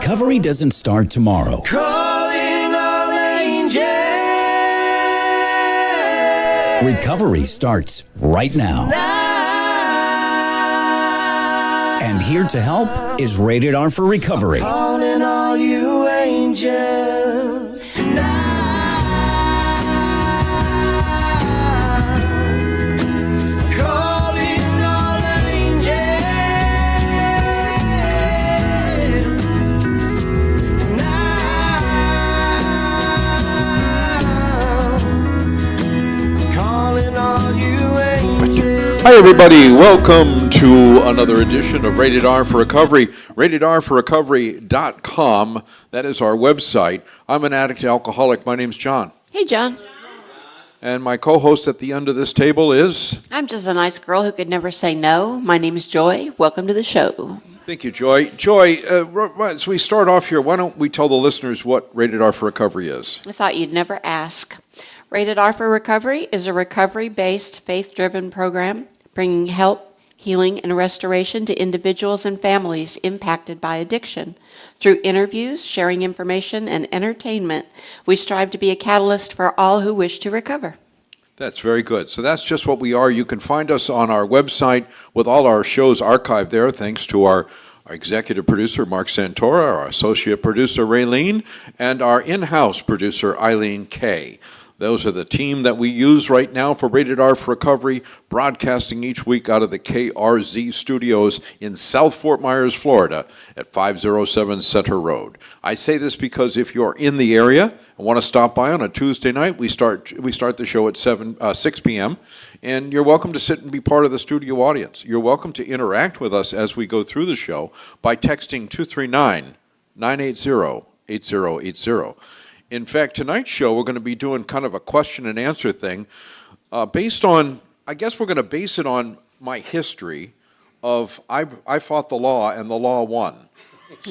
Recovery doesn't start tomorrow. Calling all angels. Recovery starts right now. And here to help is Rated R for Recovery. Calling all you angels. Hi, everybody. Welcome to another edition of Rated R for Recovery. RatedRforRecovery.com. That is our website. I'm an addict alcoholic. My name's John. Hey, John. And my co-host at the end of this table is... I'm just a nice girl who could never say no. My name is Joy. Welcome to the show. Thank you, Joy. Joy, as we start off here, why don't we tell the listeners what Rated R for Recovery is? I thought you'd never ask. Rated R for Recovery is a recovery-based, faith-driven program bringing help, healing, and restoration to individuals and families impacted by addiction. Through interviews, sharing information, and entertainment, we strive to be a catalyst for all who wish to recover. That's very good. So that's just what we are. You can find us on our website with all our shows archived there, thanks to our executive producer, Mark Santora, our associate producer, Raylene, and our in-house producer, Eileen Kay. Those are the team that we use right now for Rated R for Recovery, broadcasting each week out of the KRZ studios in South Fort Myers, Florida, at 507 Center Road. I say this because if you're in the area and want to stop by on a Tuesday night, we start the show at 6 p.m., and you're welcome to sit and be part of the studio audience. You're welcome to interact with us as we go through the show by texting 239-980-8080. In fact, tonight's show, we're going to be doing kind of a question and answer thing based on, I guess we're going to base it on my history of I fought the law and the law won.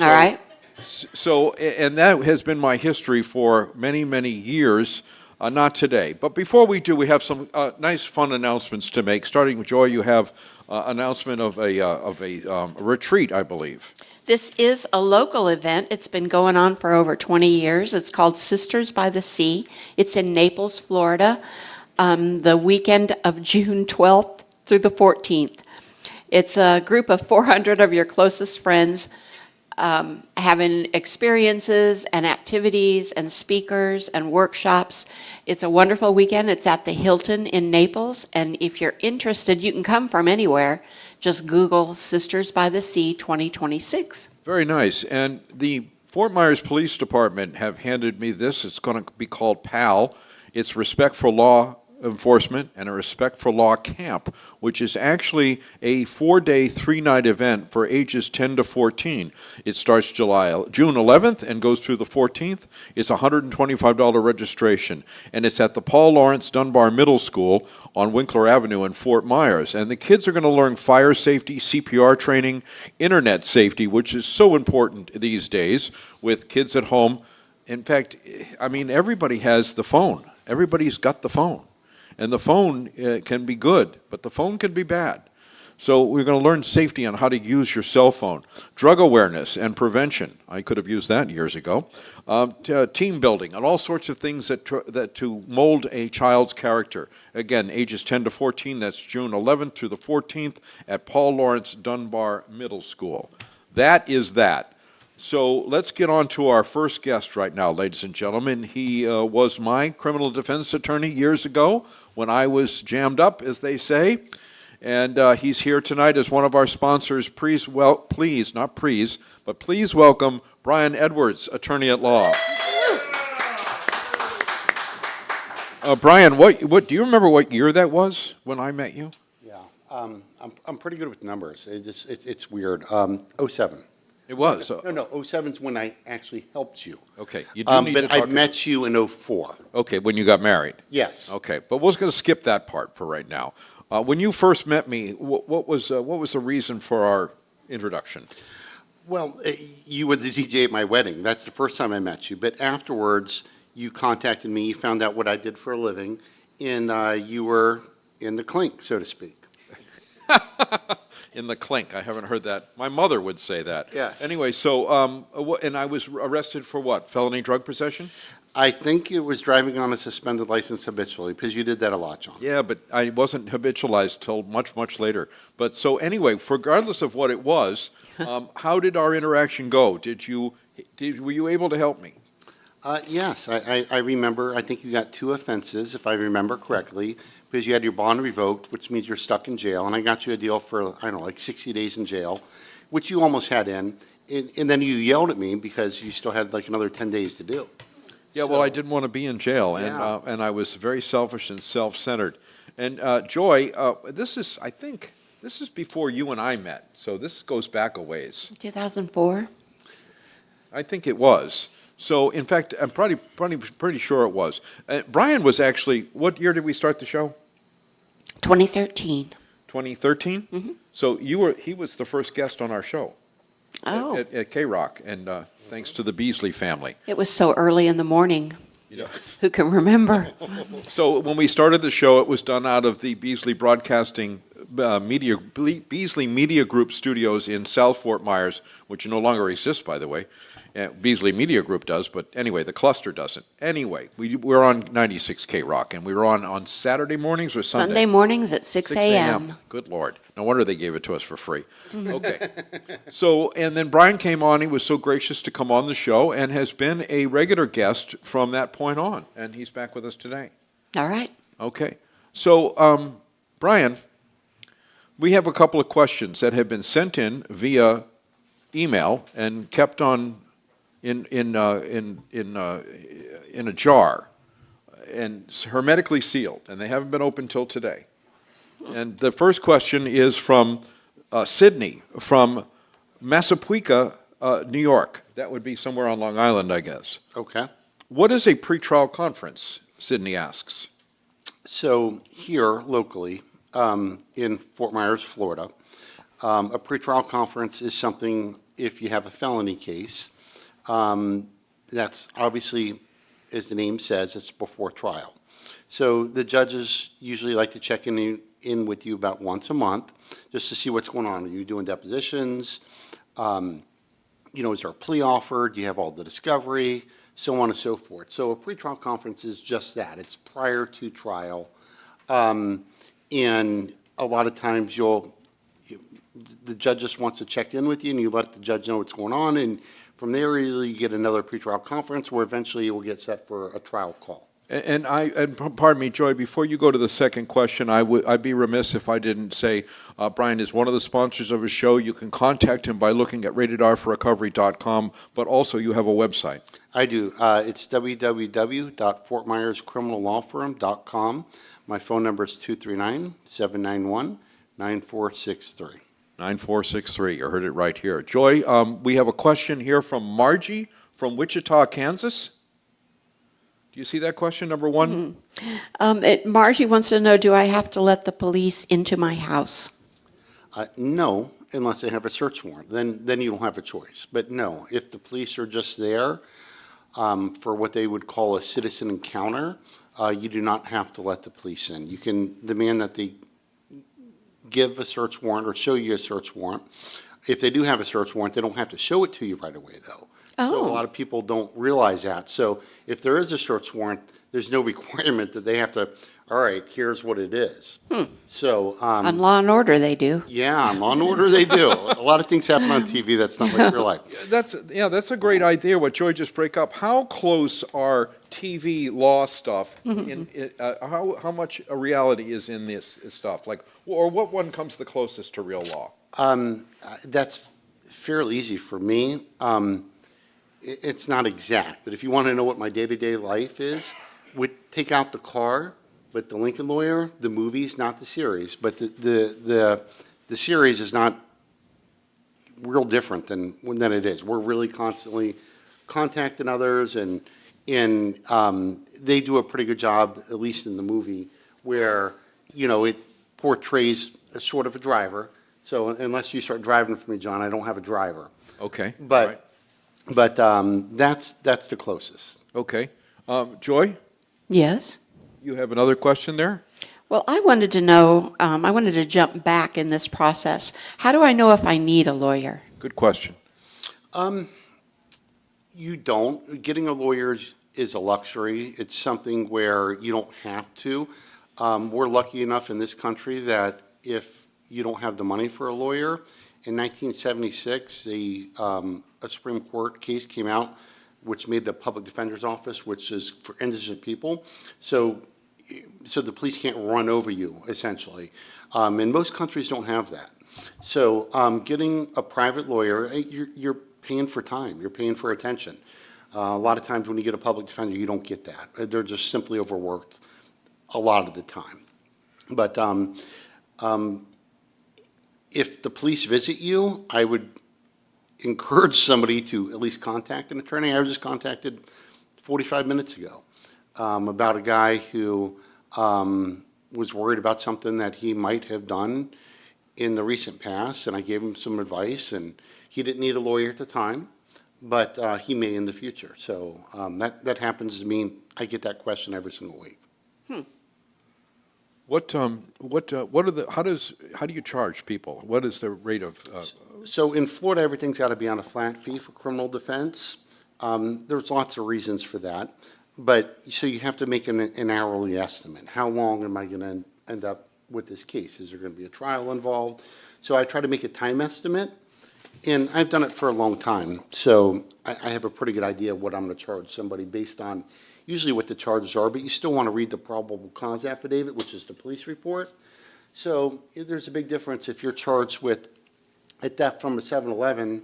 All right. So, and that has been my history for many, many years, not today. But before we do, we have some nice, fun announcements to make. Starting with Joy, you have announcement of a retreat, I believe. This is a local event. It's been going on for over 20 years. It's called Sisters by the Sea. It's in Naples, Florida, the weekend of June 12th through the 14th. It's a group of 400 of your closest friends having experiences and activities and speakers and workshops. It's a wonderful weekend. It's at the Hilton in Naples. And if you're interested, you can come from anywhere. Just Google Sisters by the Sea 2026. Very nice. And the Fort Myers Police Department have handed me this. It's going to be called PAL. It's Respect for Law Enforcement and a Respect for Law Camp, which is actually a 4-day, 3-night event for ages 10 to 14. It starts June 11th and goes through the 14th. It's $125 registration, and it's at the Paul Lawrence Dunbar Middle School on Winkler Avenue in Fort Myers. And the kids are going to learn fire safety, CPR training, internet safety, which is so important these days with kids at home. In fact, I mean, everybody has the phone. Everybody's got the phone. And the phone can be good, but the phone can be bad. So we're going to learn safety on how to use your cell phone. Drug awareness and prevention. I could have used that years ago. Team building and all sorts of things that to mold a child's character. Again, ages 10 to 14, that's June 11th through the 14th at Paul Lawrence Dunbar Middle School. That is that. So let's get on to our first guest right now, ladies and gentlemen. He was my criminal defense attorney years ago when I was jammed up, as they say. And he's here tonight as one of our sponsors. Please welcome Brian Edwards, attorney at law. Brian, what do you remember what year that was when I met you? Yeah, I'm pretty good with numbers. It's weird. 07. It was. No, 07's when I actually helped you. Okay. You do need but to talk I met you in 04. Okay, when you got married. Yes. Okay, but we're going to skip that part for right now. When you first met me, what was the reason for our introduction? Well, you were the DJ at my wedding. That's the first time I met you. But afterwards, you contacted me. You found out what I did for a living, and you were in the clink, so to speak. In the clink. I haven't heard that. My mother would say that. Yes. Anyway, so, and I was arrested for what? Felony drug possession? I think it was driving on a suspended license habitually, because you did that a lot, John. Yeah, but I wasn't habitualized till much, much later. But so anyway, regardless of what it was, how did our interaction go? Were you able to help me? Yes, I remember, I think you got 2 offenses, if I remember correctly, because you had your bond revoked, which means you're stuck in jail, and I got you a deal for, I don't know, like 60 days in jail, which you almost had in, and then you yelled at me because you still had like another 10 days to do. Yeah, well, I didn't want to be in jail, Yeah. and I was very selfish and self-centered. And Joy, I think this is before you and I met, so this goes back a ways. 2004? I think it was. So, in fact, I'm pretty sure it was. Brian was actually, what year did we start the show? 2013. 2013? Mm-hmm. So he was the first guest on our show. Oh. At K-Rock, and thanks to the Beasley family. It was so early in the morning. Yeah. Who can remember? So when we started the show, it was done out of the Beasley Broadcasting Beasley Media Group studios in South Fort Myers, which no longer exists, by the way. Beasley Media Group does, but anyway, the cluster doesn't. Anyway, we're on 96 K-Rock, and we were on Saturday mornings or Sunday? Sunday mornings at 6 a.m. Good Lord. No wonder they gave it to us for free. Okay. So, and then Brian came on. He was so gracious to come on the show and has been a regular guest from that point on, and he's back with us today. All right. Okay. So, Brian, we have a couple of questions that have been sent in via email and kept on in a jar and hermetically sealed, and they haven't been opened till today. And the first question is from Sydney, from Massapequa, New York. That would be somewhere on Long Island, I guess. Okay. What is a pretrial conference? Sydney asks. So here, locally, in Fort Myers, Florida, a pretrial conference is something, if you have a felony case, that's obviously, as the name says, it's before trial. So the judges usually like to check in with you about once a month, just to see what's going on. Are you doing depositions? Is there a plea offer? Do you have all the discovery? So on and so forth. So a pretrial conference is just that. It's prior to trial. And a lot of times the judge just wants to check in with you, and you let the judge know what's going on, and from there you get another pretrial conference where eventually you will get set for a trial call. And pardon me, Joy, before you go to the second question, I'd be remiss if I didn't say Brian is one of the sponsors of his show. You can contact him by looking at ratedrforrecovery.com, but also you have a website. I do. It's www.fortmyerscriminallawfirm.com. My phone number is 239-791-9463. 9463. You heard it right here. Joy, we have a question here from Margie from Wichita, Kansas. Do you see that question, number one? Mm-hmm. Margie wants to know, do I have to let the police into my house? No, unless they have a search warrant. Then you don't have a choice. But no, if the police are just there for what they would call a citizen encounter, you do not have to let the police in. You can demand that they give a search warrant or show you a search warrant. If they do have a search warrant, they don't have to show it to you right away, though. So a lot of people don't realize that. So if there is a search warrant, there's no requirement that they have to, all right, here's what it is. So On Law and Order, they do. yeah, on Law and Order they do. A lot of things happen on TV that's not like real life. That's a great idea, what Joy just break up. How close are TV law stuff, how much a reality is in this stuff? Like, or what one comes the closest to real law? That's fairly easy for me. It's not exact, but if you want to know what my day-to-day life is, take out the car, but the Lincoln Lawyer, the movies, not the series, but the series is not real different than it is. We're really constantly contacting others, and they do a pretty good job, at least in the movie, where it portrays a sort of a driver. So unless you start driving for me, John, I don't have a driver. Okay. But. All right. But that's the closest. Okay. Joy, Yes. you have another question there? Well, I wanted to know, I wanted to jump back in this process. How do I know if I need a lawyer? Good question. You don't. Getting a lawyer is a luxury. It's something where you don't have to. We're lucky enough in this country that if you don't have the money for a lawyer, in 1976, a Supreme Court case came out which made the public defender's office, which is for indigent people. So the police can't run over you, essentially. And most countries don't have that. So getting a private lawyer, you're paying for time, you're paying for attention. A lot of times when you get a public defender, you don't get that. They're just simply overworked a lot of the time. But if the police visit you, I would encourage somebody to at least contact an attorney. I was just contacted 45 minutes ago about a guy who was worried about something that he might have done in the recent past, and I gave him some advice, and he didn't need a lawyer at the time, but he may in the future. So that happens to me. I get that question every single week. What are the, how do you charge people? What is the rate of, So in Florida, everything's got to be on a flat fee for criminal defense. There's lots of reasons for that. But, so you have to make an hourly estimate. How long am I going to end up with this case? Is there going to be a trial involved? So I try to make a time estimate, and I've done it for a long time. So I have a pretty good idea of what I'm going to charge somebody based on usually what the charges are, but you still want to read the probable cause affidavit, which is the police report. So there's a big difference if you're charged with a theft from a 7-Eleven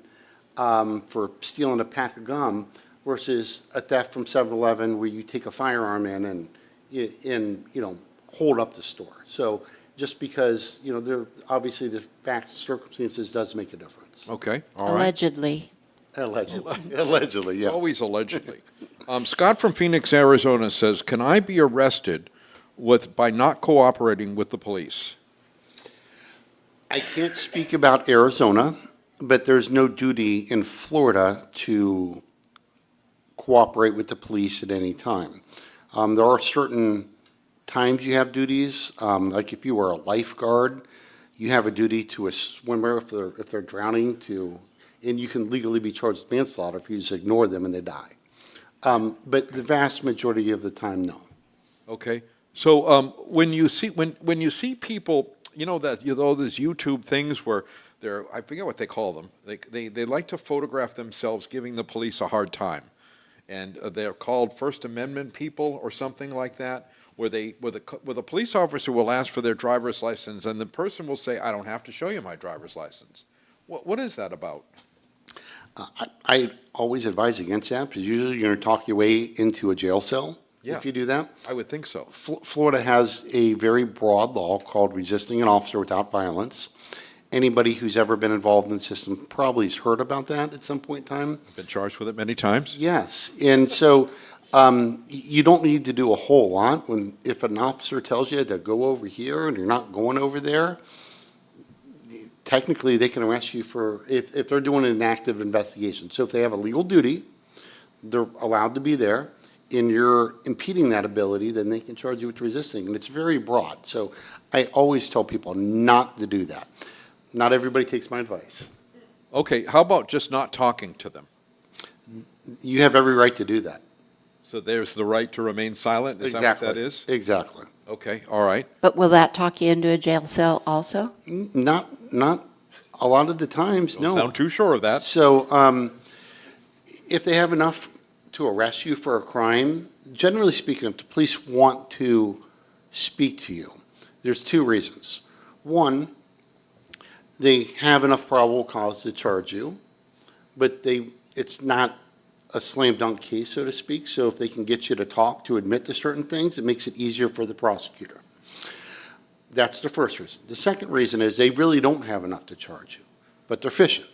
for stealing a pack of gum versus a theft from 7-Eleven where you take a firearm in and hold up the store. So just because, there obviously the facts and circumstances does make a difference. okay, all right. Allegedly. Allegedly, yeah. Always allegedly. Scott from Phoenix, Arizona says, can I be arrested by not cooperating with the police? I can't speak about Arizona, but there's no duty in Florida to cooperate with the police at any time. There are certain times you have duties, like if you are a lifeguard, you have a duty to a swimmer if they're drowning and you can legally be charged with manslaughter if you just ignore them and they die. But the vast majority of the time, no. Okay, so when you see people, that those YouTube things where I forget what they call them. They like to photograph themselves giving the police a hard time, and they're called First Amendment people or something like that, where the police officer will ask for their driver's license, and the person will say, "I don't have to show you my driver's license." What is that about? I always advise against that because usually you're going to talk your way into a jail cell if you do that. I would think so. Florida has a very broad law called resisting an officer without violence. Anybody who's ever been involved in the system probably has heard about that at some point in time. I've been charged with it many times. Yes, and so you don't need to do a whole lot. If an officer tells you to go over here and you're not going over there, technically they can arrest you for if they're doing an active investigation. So if they have a legal duty, they're allowed to be there, and you're impeding that ability, then they can charge you with resisting. And it's very broad. So I always tell people not to do that. Not everybody takes my advice. Okay, how about just not talking to them? You have every right to do that. So there's the right to remain silent? Is Exactly. that what that is? Exactly. Okay, all right. But will that talk you into a jail cell also? Not a lot of the times, Don't no. sound too sure of that. So if they have enough to arrest you for a crime, generally speaking, if the police want to speak to you, there's two reasons. One, they have enough probable cause to charge you, but it's not a slam dunk case, so to speak. So if they can get you to talk, to admit to certain things, it makes it easier for the prosecutor. That's the first reason. The second reason is they really don't have enough to charge you, but they're fishing.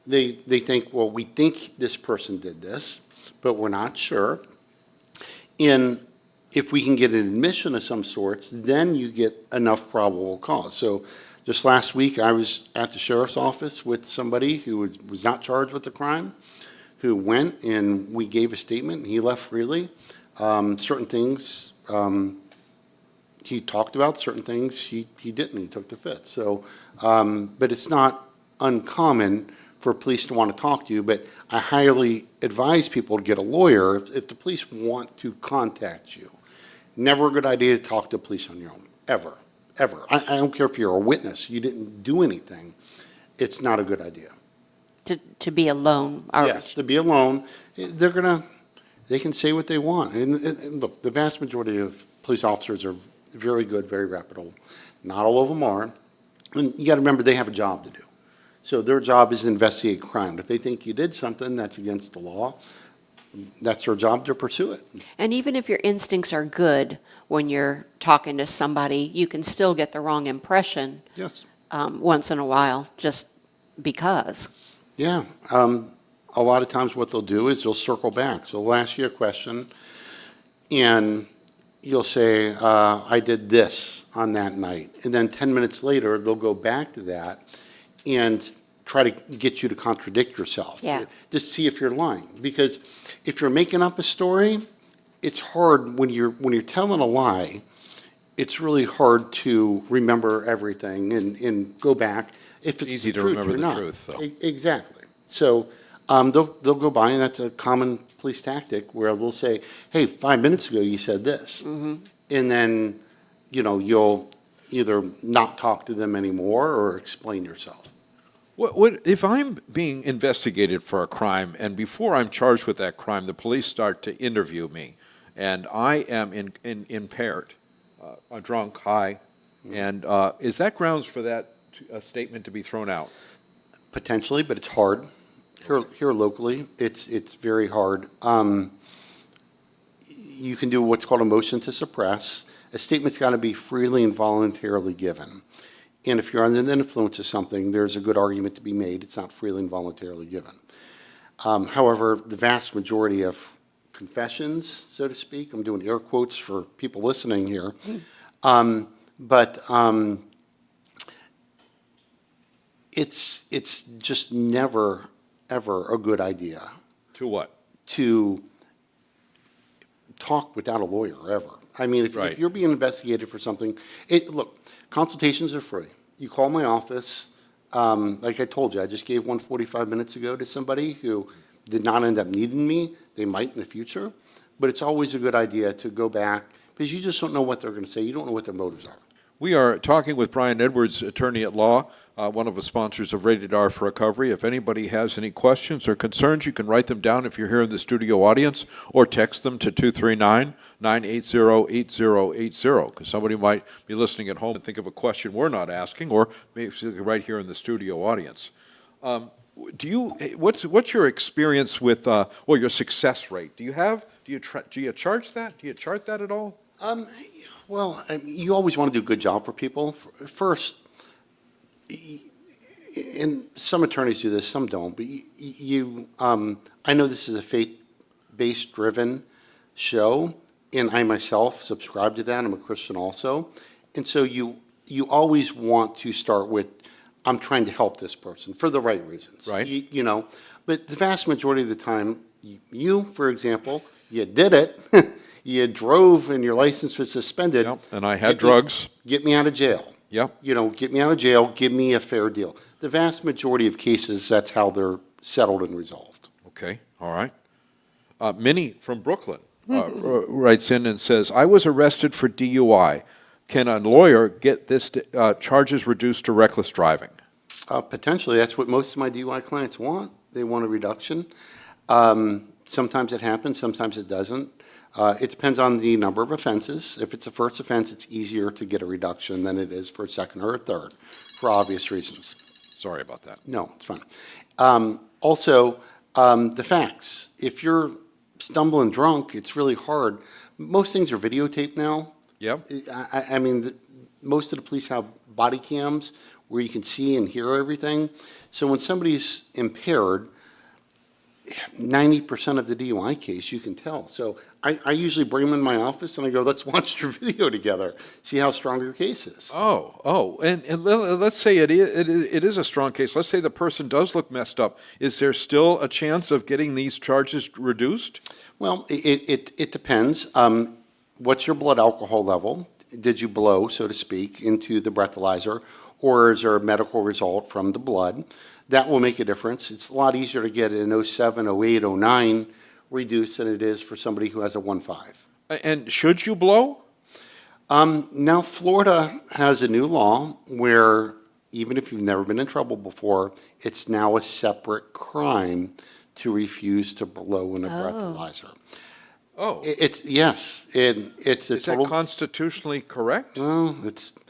They think, well, we think this person did this, but we're not sure. And if we can get an admission of some sorts, then you get enough probable cause. So just last week, I was at the sheriff's office with somebody who was not charged with the crime, who went and we gave a statement, and he left freely. Certain things he talked about certain things, he didn't, he took the fifth. So, but it's not uncommon for police to want to talk to you, but I highly advise people to get a lawyer if the police want to contact you. Never a good idea to talk to police on your own, ever, ever. I don't care if you're a witness, you didn't do anything, it's not a good idea. To be alone. Or- Yes, to be alone, they can say what they want. And look, the vast majority of police officers are very good, very reputable. Not all of them are. And you got to remember, they have a job to do. So their job is to investigate crime. If they think you did something that's against the law, that's their job to pursue it. And even if your instincts are good when you're talking to somebody, you can still get the wrong impression Yes. once in a while, just because. Yeah. A lot of times what they'll do is they'll circle back. So they'll ask you a question, and you'll say, I did this on that night. And then 10 minutes later, they'll go back to that and try to get you to contradict yourself. Yeah. Just see if you're lying. Because if you're making up a story, it's hard when you're telling a lie, it's really hard to remember everything and go back. If it's Easy the to truth remember or the not. truth, though. Exactly. So they'll go by, and that's a common police tactic where they'll say, hey, 5 minutes ago you said this. Mm-hmm. And then, you'll either not talk to them anymore or explain yourself. What if I'm being investigated for a crime, and before I'm charged with that crime, the police start to interview me, and I am impaired, drunk, high, and is that grounds for that statement to be thrown out? Potentially, but it's hard. Here locally, it's very hard. You can do what's called a motion to suppress. A statement's got to be freely and voluntarily given. And if you're under the influence of something, there's a good argument to be made. It's not freely and voluntarily given. However, the vast majority of confessions, so to speak, I'm doing air quotes for people listening here, it's just never, ever a good idea To what? to talk without a lawyer, ever. I mean, if Right. you're being investigated for something, look, consultations are free. You call my office. Like I told you, I just gave one 45 minutes ago to somebody who did not end up needing me. They might in the future. But it's always a good idea to go back, because you just don't know what they're going to say. You don't know what their motives are. We are talking with Brian Edwards, attorney at law, one of the sponsors of Rated R for Recovery. If anybody has any questions or concerns, you can write them down if you're here in the studio audience, or text them to 239-980-8080, because somebody might be listening at home and think of a question we're not asking, or maybe right here in the studio audience. What's your experience with, your success rate? Do you charge that? Do you chart that at all? Well, you always want to do a good job for people. First, and some attorneys do this, some don't, but I know this is a faith-based driven show, and I myself subscribe to that. I'm a Christian also. And so you always want to start with, I'm trying to help this person for the right reasons. Right. But the vast majority of the time, you, for example, you did it. You drove and your license was suspended. Yep, and I had drugs. Get me out of jail. Yep. Get me out of jail, give me a fair deal. The vast majority of cases, that's how they're settled and resolved. Okay, all right. Minnie from Brooklyn writes in and says, I was arrested for DUI. Can a lawyer get this charges reduced to reckless driving? Potentially, that's what most of my DUI clients want. They want a reduction. Sometimes it happens, sometimes it doesn't. It depends on the number of offenses. If it's a first offense, it's easier to get a reduction than it is for a second or a third, for obvious reasons. Sorry about that. No, it's fine. Also, the facts. If you're stumbling drunk, it's really hard. Most things are videotaped now. Yep. I mean, most of the police have body cams where you can see and hear everything. So when somebody's impaired, 90% of the DUI case, you can tell. So I usually bring them in my office and I go, let's watch your video together, see how strong your case is. And let's say it is a strong case. Let's say the person does look messed up. Is there still a chance of getting these charges reduced? Well, it depends. What's your blood alcohol level? did you blow, so to speak, into the breathalyzer, or is there a medical result from the blood? That will make a difference. It's a lot easier to get an 07, 08, 09 reduced than it is for somebody who has a 1.5. And should you blow? Now, Florida has a new law where even if you've never been in trouble before, it's now a separate crime to refuse to blow in a breathalyzer. Oh, It's a is that total. constitutionally correct? Well,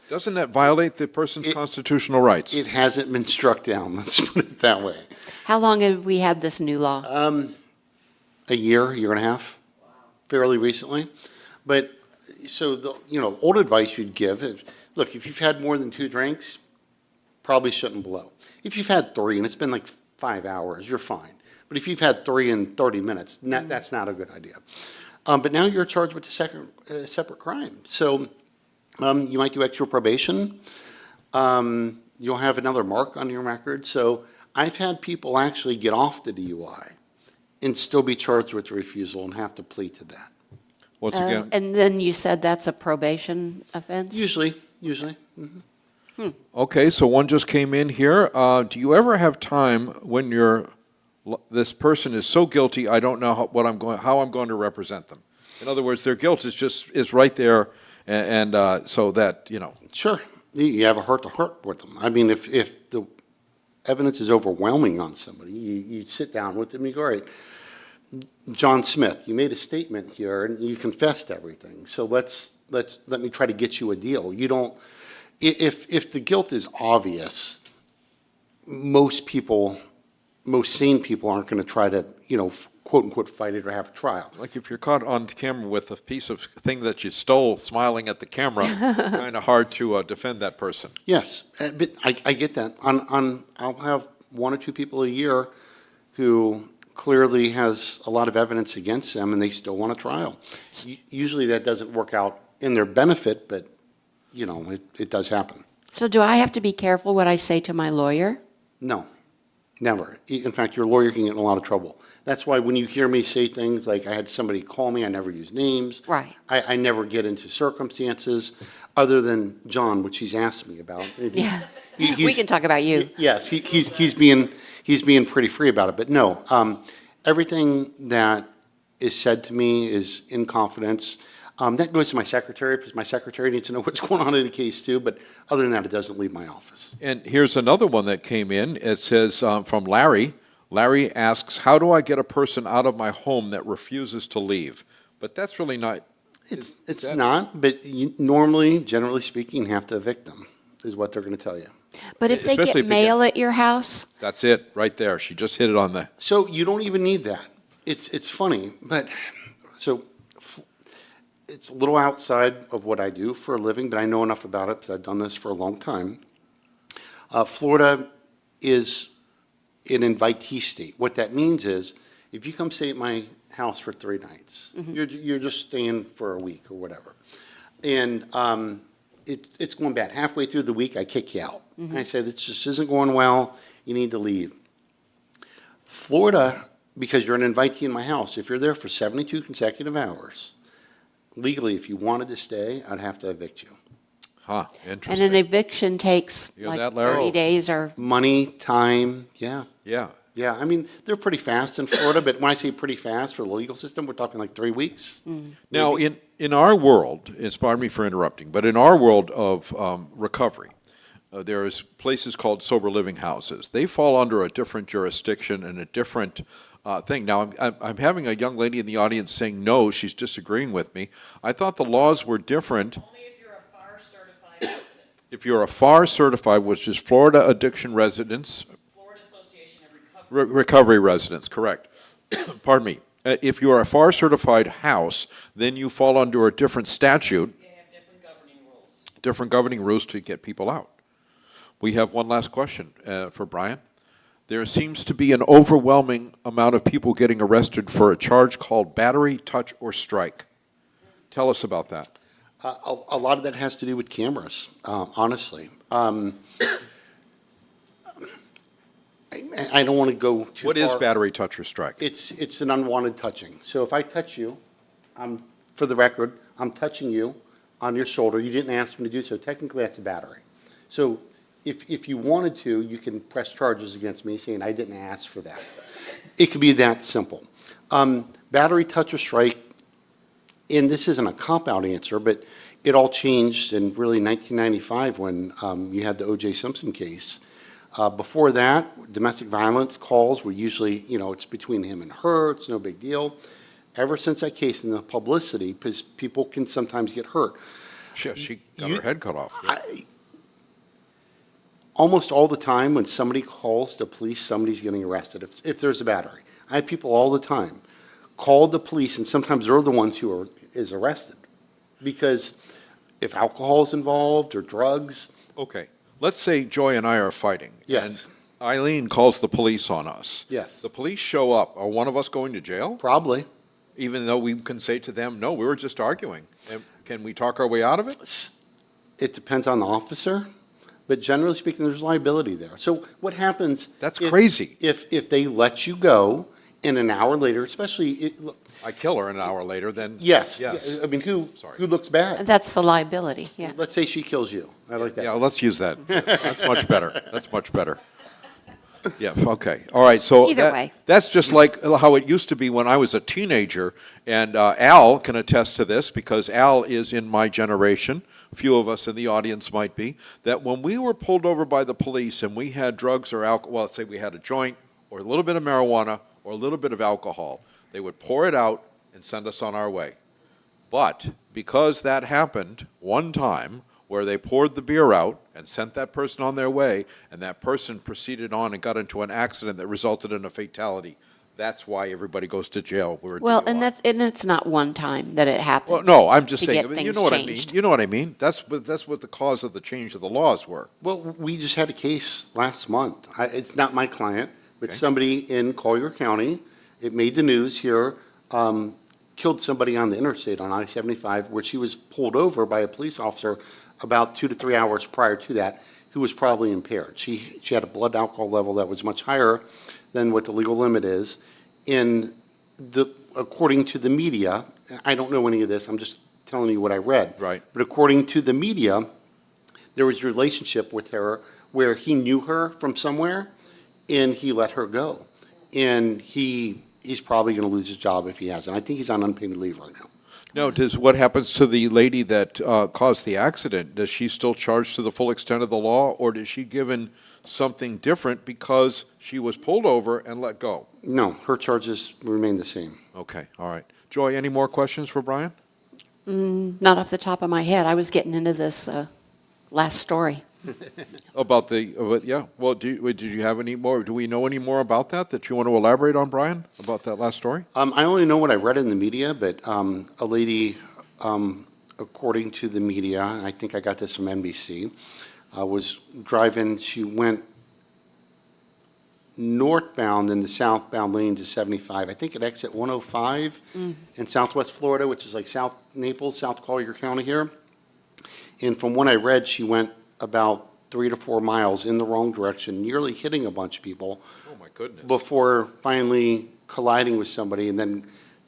Doesn't that violate the person's constitutional rights? it hasn't been struck down, let's put it that way. How long have we had this new law? A year and a half, fairly recently. But, so, old advice you'd give is, look, if you've had more than 2 drinks, probably shouldn't blow. If you've had 3 and it's been like 5 hours, you're fine. But if you've had 3 in 30 minutes, that's not a good idea. But now you're charged with a separate crime. So you might do extra probation. You'll have another mark on your record. So I've had people actually get off the DUI and still be charged with refusal and have to plead to that. Once again, And then you said that's a probation offense? Usually. okay, so one just came in here. Do you ever have time when this person is so guilty, I don't know how I'm going to represent them? In other words, their guilt is right there, and so that, Sure. You have a heart-to-heart with them. I mean, if the evidence is overwhelming on somebody, you sit down with them, you go, all right, John Smith, you made a statement here and you confessed everything. So let me try to get you a deal. You don't, if the guilt is obvious, most sane people aren't going to try to, quote unquote, fight it or have a trial. like if you're caught on camera with a piece of thing that you stole smiling at the camera, it's kind of hard to defend that person. Yes, but I get that. I'll have 1 or 2 people a year who clearly has a lot of evidence against them and they still want a trial. Usually that doesn't work out in their benefit, but, it does happen. So do I have to be careful what I say to my lawyer? No, never. In fact, your lawyer can get in a lot of trouble. That's why when you hear me say things like I had somebody call me, I never use names. Right. I never get into circumstances other than John, which he's asked me about. Yeah. We can talk about you. Yes, he's being pretty free about it. But no, everything that is said to me is in confidence. That goes to my secretary because my secretary needs to know what's going on in the case too. But other than that, it doesn't leave my office. And here's another one that came in. It says from Larry. Larry asks, how do I get a person out of my home that refuses to leave? But that's really not. It's not, but you normally, generally speaking, have to evict them, is what they're going to tell you. But if they Especially get if they mail at your house? That's it, right there. She just hit it on the. So you don't even need that. It's funny, but so it's a little outside of what I do for a living, but I know enough about it because I've done this for a long time. Florida is an invitee state. What that means is if you come stay at my house for 3 nights, you're just staying for a week or whatever. And it's going bad. Halfway through the week, I kick you out. And I say, this just isn't going well. You need to leave. Florida, because you're an invitee in my house, if you're there for 72 consecutive hours, legally, if you wanted to stay, I'd have to evict you. Huh, And interesting. an eviction takes You hear like that, Larry? 30 days or, Money, time, yeah. Yeah. Yeah, I mean, they're pretty fast in Florida, but when I say pretty fast for the legal system, we're talking like 3 weeks. Now, in our world, pardon me for interrupting, but in our world of recovery, there's places called sober living houses. They fall under a different jurisdiction and a different thing. Now, I'm having a young lady in the audience saying no, she's disagreeing with me. I thought the laws were different. Only if you're a FAR certified resident. If you're a FAR certified, which is Florida Addiction Residents, Florida Association of Recovery. Recovery Residents, correct. Pardon me. If you are a FAR certified house, then you fall under a different statute, They have different governing rules. different governing rules to get people out. We have one last question for Brian. There seems to be an overwhelming amount of people getting arrested for a charge called battery, touch, or strike. Tell us about that. A lot of that has to do with cameras, honestly. I don't want to go too far. What is battery, touch, or strike? It's an unwanted touching. So if I touch you, for the record, I'm touching you, on your shoulder. You didn't ask me to do so. Technically, that's a battery. So if you wanted to, you can press charges against me saying I didn't ask for that. It could be that simple. Battery, touch, or strike, and this isn't a cop-out answer, but it all changed in really 1995 when you had the O.J. Simpson case. Before that, domestic violence calls were usually, it's between him and her, it's no big deal. Ever since that case and the publicity, because people can sometimes get hurt. She got her head cut off. Almost all the time when somebody calls the police, somebody's getting arrested if there's a battery. I have people all the time call the police, and sometimes they're the ones who is arrested. Because if alcohol is involved or drugs. Okay. Let's say Joy and I are fighting. Yes. And Eileen calls the police on us. Yes. The police show up. Are one of us going to jail? Probably. Even though we can say to them, no, we were just arguing. And can we talk our way out of it? It depends on the officer, but generally speaking, there's liability there. So what happens? That's crazy. If they let you go and an hour later, especially. I kill her an hour later, then. Yes. Yes. I mean, who Sorry. looks bad? That's the liability, yeah. Let's say she kills you. I like that. Yeah, let's use that. That's much better. That's much better. Yeah, okay. All right, so Either way. That's just like how it used to be when I was a teenager, and Al can attest to this because Al is in my generation. A few of us in the audience might be, that when we were pulled over by the police and we had drugs or alcohol, well, let's say we had a joint or a little bit of marijuana or a little bit of alcohol, they would pour it out and send us on our way. But because that happened one time, where they poured the beer out and sent that person on their way, and that person proceeded on and got into an accident that resulted in a fatality. That's why everybody goes to jail. Well, and it's not one time that it happened. Well, no, I'm just to saying. get You things know what I mean. changed. You know what I mean. That's what the cause of the change of the laws were. Well, we just had a case last month. It's not my client, but Okay. somebody in Collier County, it made the news here, killed somebody on the interstate on I-75 where she was pulled over by a police officer about 2 to 3 hours prior to that, who was probably impaired. She had a blood alcohol level that was much higher than what the legal limit is. And according to the media, I don't know any of this, I'm just telling you what I read. Right. But according to the media, there was a relationship with her where he knew her from somewhere and he let her go. And he's probably going to lose his job if he hasn't. I think he's on unpaid leave right now. No, what happens to the lady that caused the accident? Does she still charge to the full extent of the law, or is she given something different because she was pulled over and let go? No, her charges remain the same. Okay, all right. Joy, any more questions for Brian? Not off the top of my head. I was getting into this last story. About yeah. Well, did you have any more? Do we know any more about that you want to elaborate on, Brian, about that last story? I only know what I read in the media, but a lady, according to the media, I think I got this from NBC, was driving. She went northbound in the southbound lanes of 75. I think at exit 105 in Southwest Florida, which is like South Naples, South Collier County here. And from what I read, she went about 3 to 4 miles in the wrong direction, nearly hitting a bunch of people. Oh, my goodness. Before finally colliding with somebody, and then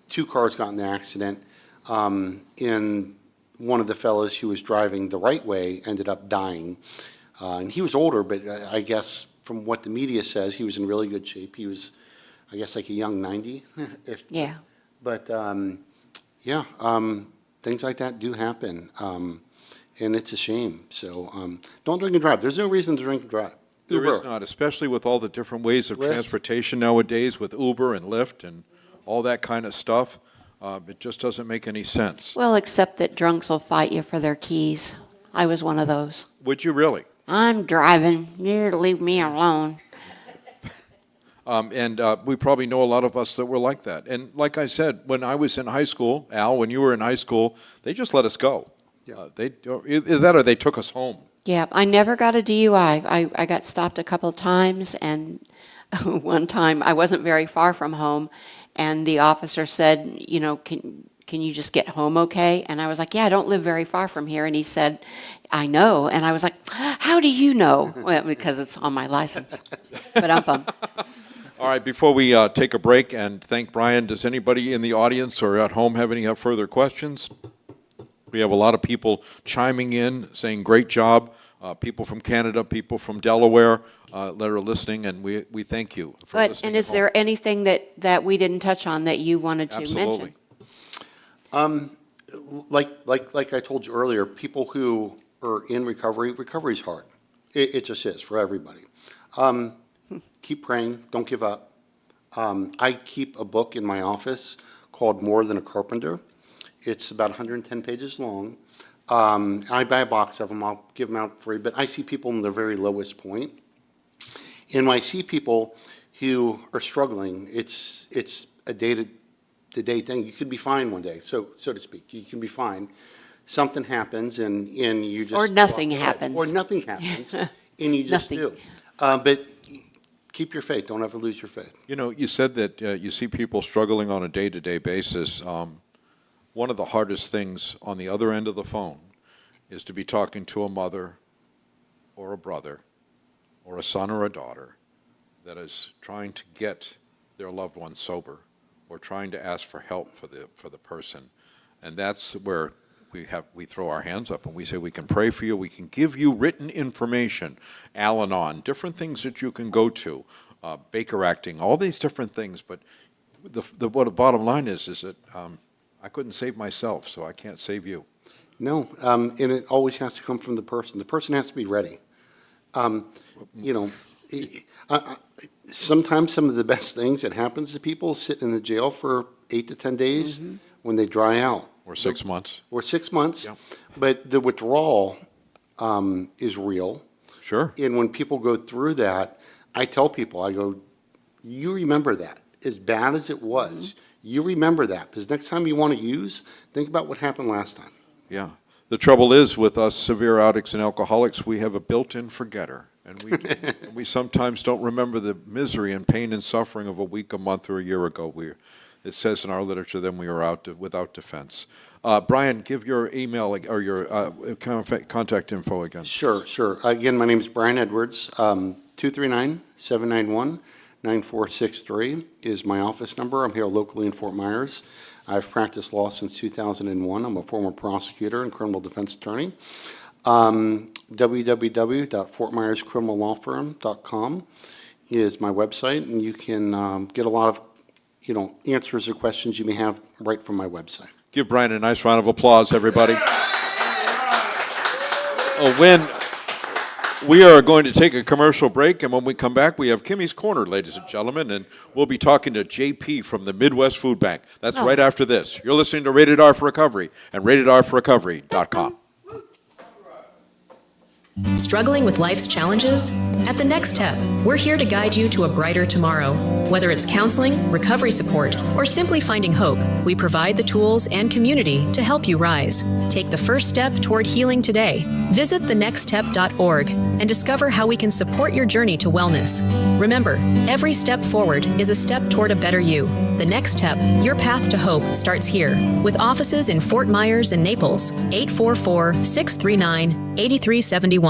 2 cars got in the accident. And one of the fellows who was driving the right way ended up dying. And he was older, but I guess from what the media says, he was in really good shape. He was, I guess, like a young 90. Yeah. But, things like that do happen. And it's a shame. So don't drink and drive. There's no reason to drink and drive. There Uber. is not, especially with all the different ways of Lyft. transportation nowadays with Uber and Lyft and all that kind of stuff. It just doesn't make any sense. Well, except that drunks will fight you for their keys. I was one of those. Would you really? I'm driving. You leave me alone. And we probably know a lot of us that were like that. And like I said, when I was in high school, Al, when you were in high school, they just let us go. Yeah. Either that or they took us home. Yeah, I never got a DUI. I got stopped a couple of times, and one time I wasn't very far from home, and the officer said, can you just get home okay? And I was like, yeah, I don't live very far from here. And he said, I know. And I was like, how do you know? Well, because it's on my license. But All right, before we take a break and thank Brian, does anybody in the audience or at home have any further questions? We have a lot of people chiming in, saying great job. People from Canada, people from Delaware that are listening, and we thank you for But, listening. and at is home. there anything that we didn't touch on that you wanted to mention? Absolutely. Like I told you earlier, people who are in recovery is hard. It just is for everybody. Keep praying, don't give up. I keep a book in my office called More Than a Carpenter. It's about 110 pages long. I buy a box of them, I'll give them out free, but I see people in their very lowest point. And when I see people who are struggling, it's a day-to-day thing. You could be fine one day, so to speak. You can be fine. Something happens and you just... Or nothing happens. Or nothing happens, and you just Nothing. do. But keep your faith. Don't ever lose your faith. You know, you said that you see people struggling on a day-to-day basis. One of the hardest things on the other end of the phone is to be talking to a mother or a brother or a son or a daughter that is trying to get their loved one sober or trying to ask for help for the person. And that's where we throw our hands up and we say we can pray for you, we can give you written information, Al-Anon, different things that you can go to, Baker Acting, all these different things. But what the bottom line is that I couldn't save myself, so I can't save you. No, and it always has to come from the person. The person has to be ready. Sometimes some of the best things that happens to people sit in the jail for 8 to 10 days when they dry out. Or 6 months. Or 6 months. Yeah. But the withdrawal is real. Sure. And when people go through that, I tell people, I go, you remember that. As bad as it was, you remember that. Because next time you want to use, think about what happened last time. Yeah. The trouble is with us severe addicts and alcoholics, we have a built-in forgetter. And we sometimes don't remember the misery and pain and suffering of a week, a month, or a year ago. It says in our literature, then we were without defense. Brian, give your email or your contact info again. Sure. Again, my name is Brian Edwards. 239-791-9463 is my office number. I'm here locally in Fort Myers. I've practiced law since 2001. I'm a former prosecutor and criminal defense attorney. www.fortmyerscriminallawfirm.com is my website, and you can get a lot of answers or questions you may have right from my website. Give Brian a nice round of applause, everybody. When we are going to take a commercial break, and when we come back, we have Kimmies Korner, ladies and gentlemen, and we'll be talking to JP from the Midwest Food Bank. That's right after this. You're listening to Rated R for Recovery and RatedRforRecovery.com. Struggling with life's challenges? At The Next Step, we're here to guide you to a brighter tomorrow. Whether it's counseling, recovery support, or simply finding hope, we provide the tools and community to help you rise. Take the first step toward healing today. Visit thenextstep.org and discover how we can support your journey to wellness. Remember, every step forward is a step toward a better you. The Next Step, your path to hope, starts here. With offices in Fort Myers and Naples, 844-639-8371.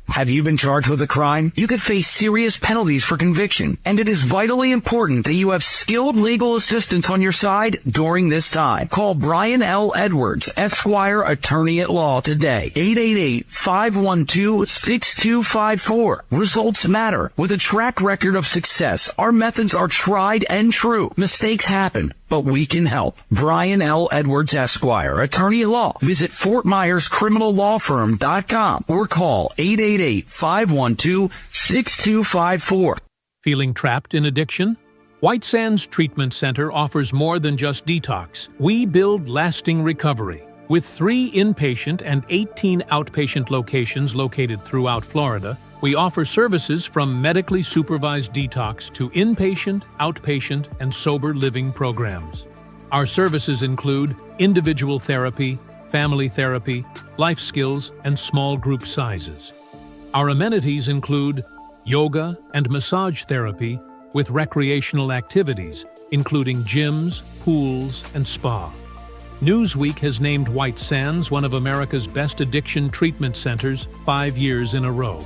Have you been charged with a crime? You could face serious penalties for conviction, and it is vitally important that you have skilled legal assistance on your side during this time. Call Brian L. Edwards, Esquire, attorney at law today. 888-512-6254. Results matter. With a track record of success, our methods are tried and true. Mistakes happen, but we can help. Brian L. Edwards, Esquire, attorney at law. Visit FortMyersCriminalLawFirm.com or call 888-512-6254. Feeling trapped in addiction? White Sands Treatment Center offers more than just detox. We build lasting recovery. With 3 inpatient and 18 outpatient locations located throughout Florida, we offer services from medically supervised detox to inpatient, outpatient, and sober living programs. Our services include individual therapy, family therapy, life skills, and small group sizes. Our amenities include yoga and massage therapy with recreational activities, including gyms, pools, and spa. Newsweek has named White Sands one of America's best addiction treatment centers 5 years in a row.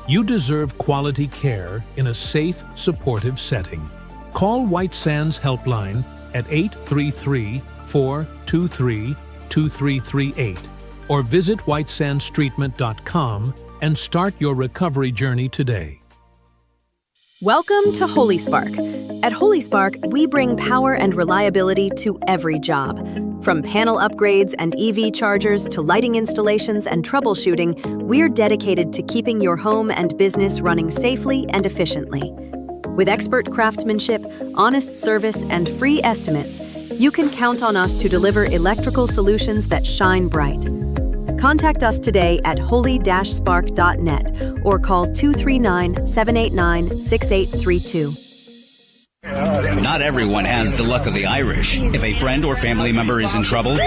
You deserve quality care in a safe, supportive setting. Call White Sands Helpline at 833-423-8282 2338 or visit whitesandstreatment.com and start your recovery journey today. Welcome to Holy Spark. At Holy Spark, we bring power and reliability to every job. From panel upgrades and EV chargers to lighting installations and troubleshooting, we're dedicated to keeping your home and business running safely and efficiently. With expert craftsmanship, honest service, and free estimates, you can count on us to deliver electrical solutions that shine bright. Contact us today at holy-spark.net or call 239-789-6832. Not everyone has the luck of the Irish. If a friend or family member is in trouble,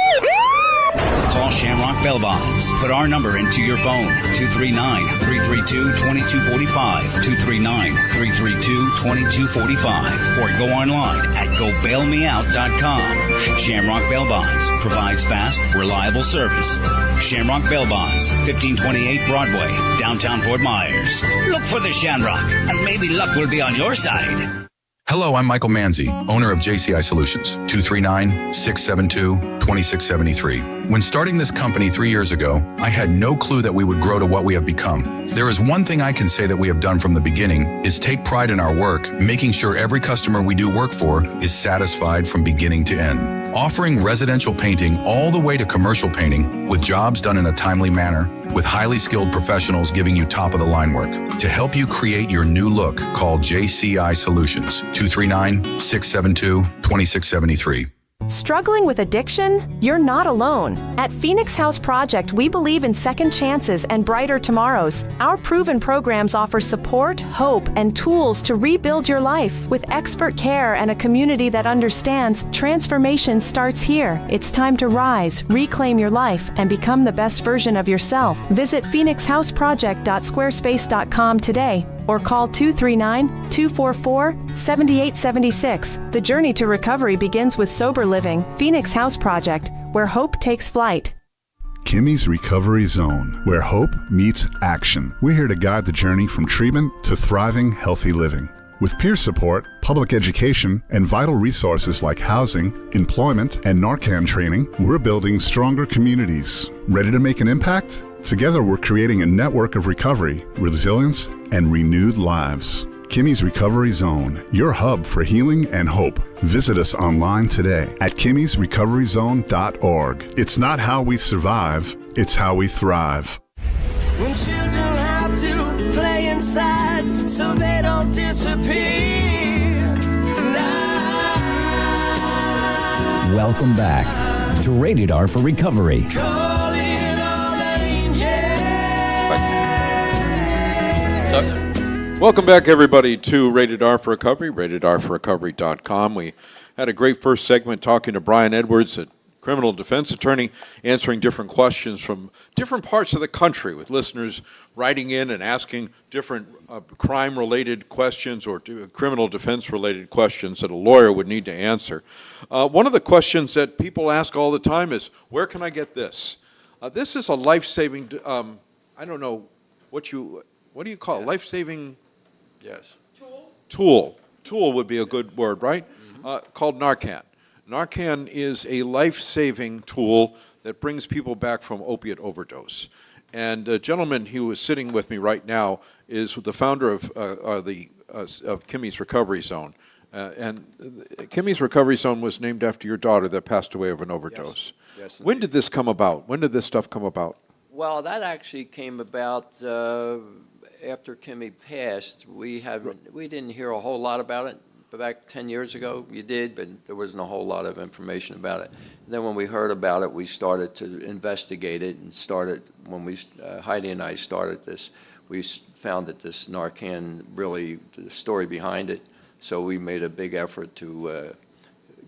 call Shamrock Bell Bonds. Put our number into your phone, 239-332-2245, 239-332-2245, or go online at gobailmeout.com. Shamrock Bell Bonds provides fast, reliable service. Shamrock Bell Bonds, 1528 Broadway, downtown Fort Myers. Look for the Shamrock, and maybe luck will be on your side. Hello, I'm Michael Manzi, owner of JCI Solutions, 239-672-2673. When starting this company 3 years ago, I had no clue that we would grow to what we have become. There is one thing I can say that we have done from the beginning is take pride in our work, making sure every customer we do work for is satisfied from beginning to end. Offering residential painting all the way to commercial painting with jobs done in a timely manner, with highly skilled professionals giving you top-of-the-line work. To help you create your new look, call JCI Solutions, 239-672-2673. Struggling with addiction? You're not alone. At Phoenix House Project, we believe in second chances and brighter tomorrows. Our proven programs offer support, hope, and tools to rebuild your life. With expert care and a community that understands, transformation starts here. It's time to rise, reclaim your life, and become the best version of yourself. Visit phoenixhouseproject.squarespace.com today or call 239-244-7876. The journey to recovery begins with sober living. Phoenix House Project, where hope takes flight. Kimmies Recovery Zone, where hope meets action. We're here to guide the journey from treatment to thriving, healthy living. With peer support, public education, and vital resources like housing, employment, and Narcan training, we're building stronger communities. Ready to make an impact? Together, we're creating a network of recovery, resilience, and renewed lives. Kimmies Recovery Zone, your hub for healing and hope. Visit us online today at kimmiesrecoveryzone.org. It's not how we survive, it's how we thrive. When children have to play inside so they don't disappear. Welcome back to Rated R for Recovery. Welcome back, everybody, to Rated R for Recovery, ratedrforrecovery.com. We had a great first segment talking to Brian Edwards, a criminal defense attorney, answering different questions from different parts of the country, with listeners writing in and asking different crime-related questions or criminal defense-related questions that a lawyer would need to answer. One of the questions that people ask all the time is, where can I get this? This is a life-saving, I don't know, what do you call it? Life-saving... Yes. Tool would be a good word, right? Called Narcan. Narcan is a life-saving tool that brings people back from opiate overdose. And a gentleman who is sitting with me right now is the founder of Kimmies Recovery Zone. And Kimmies Recovery Zone was named after your daughter that passed away of an overdose. Yes, when did this come about? When did this stuff come about? Well, that actually came about after Kimmy passed. We didn't hear a whole lot about it. Back 10 years ago, you did, but there wasn't a whole lot of information about it. And then when we heard about it, we started to investigate it and when Heidi and I started this, we found that this Narcan, really, the story behind it, so we made a big effort to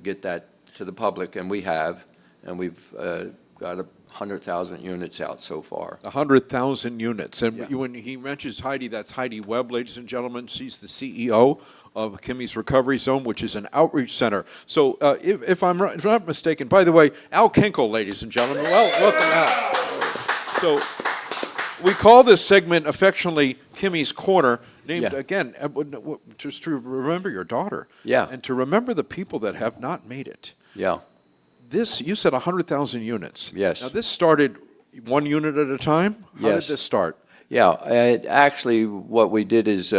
get that to the public, and we have, and we've got 100,000 units out so far. 100,000 units. And Yeah. when he mentions Heidi, that's Heidi Webb, ladies and gentlemen. She's the CEO of Kimmies Recovery Zone, which is an outreach center. So if I'm not mistaken, by the way, Al Kinkle, ladies and gentlemen. Well, welcome, Al. So we call this segment affectionately Kimmies Korner, named, again, just to remember your daughter. Yeah. And to remember the people that have not made it. Yeah. this, you said 100,000 units. Yes. Now, this started one unit at a time? How Yes. did this start? Yeah, actually, what we did is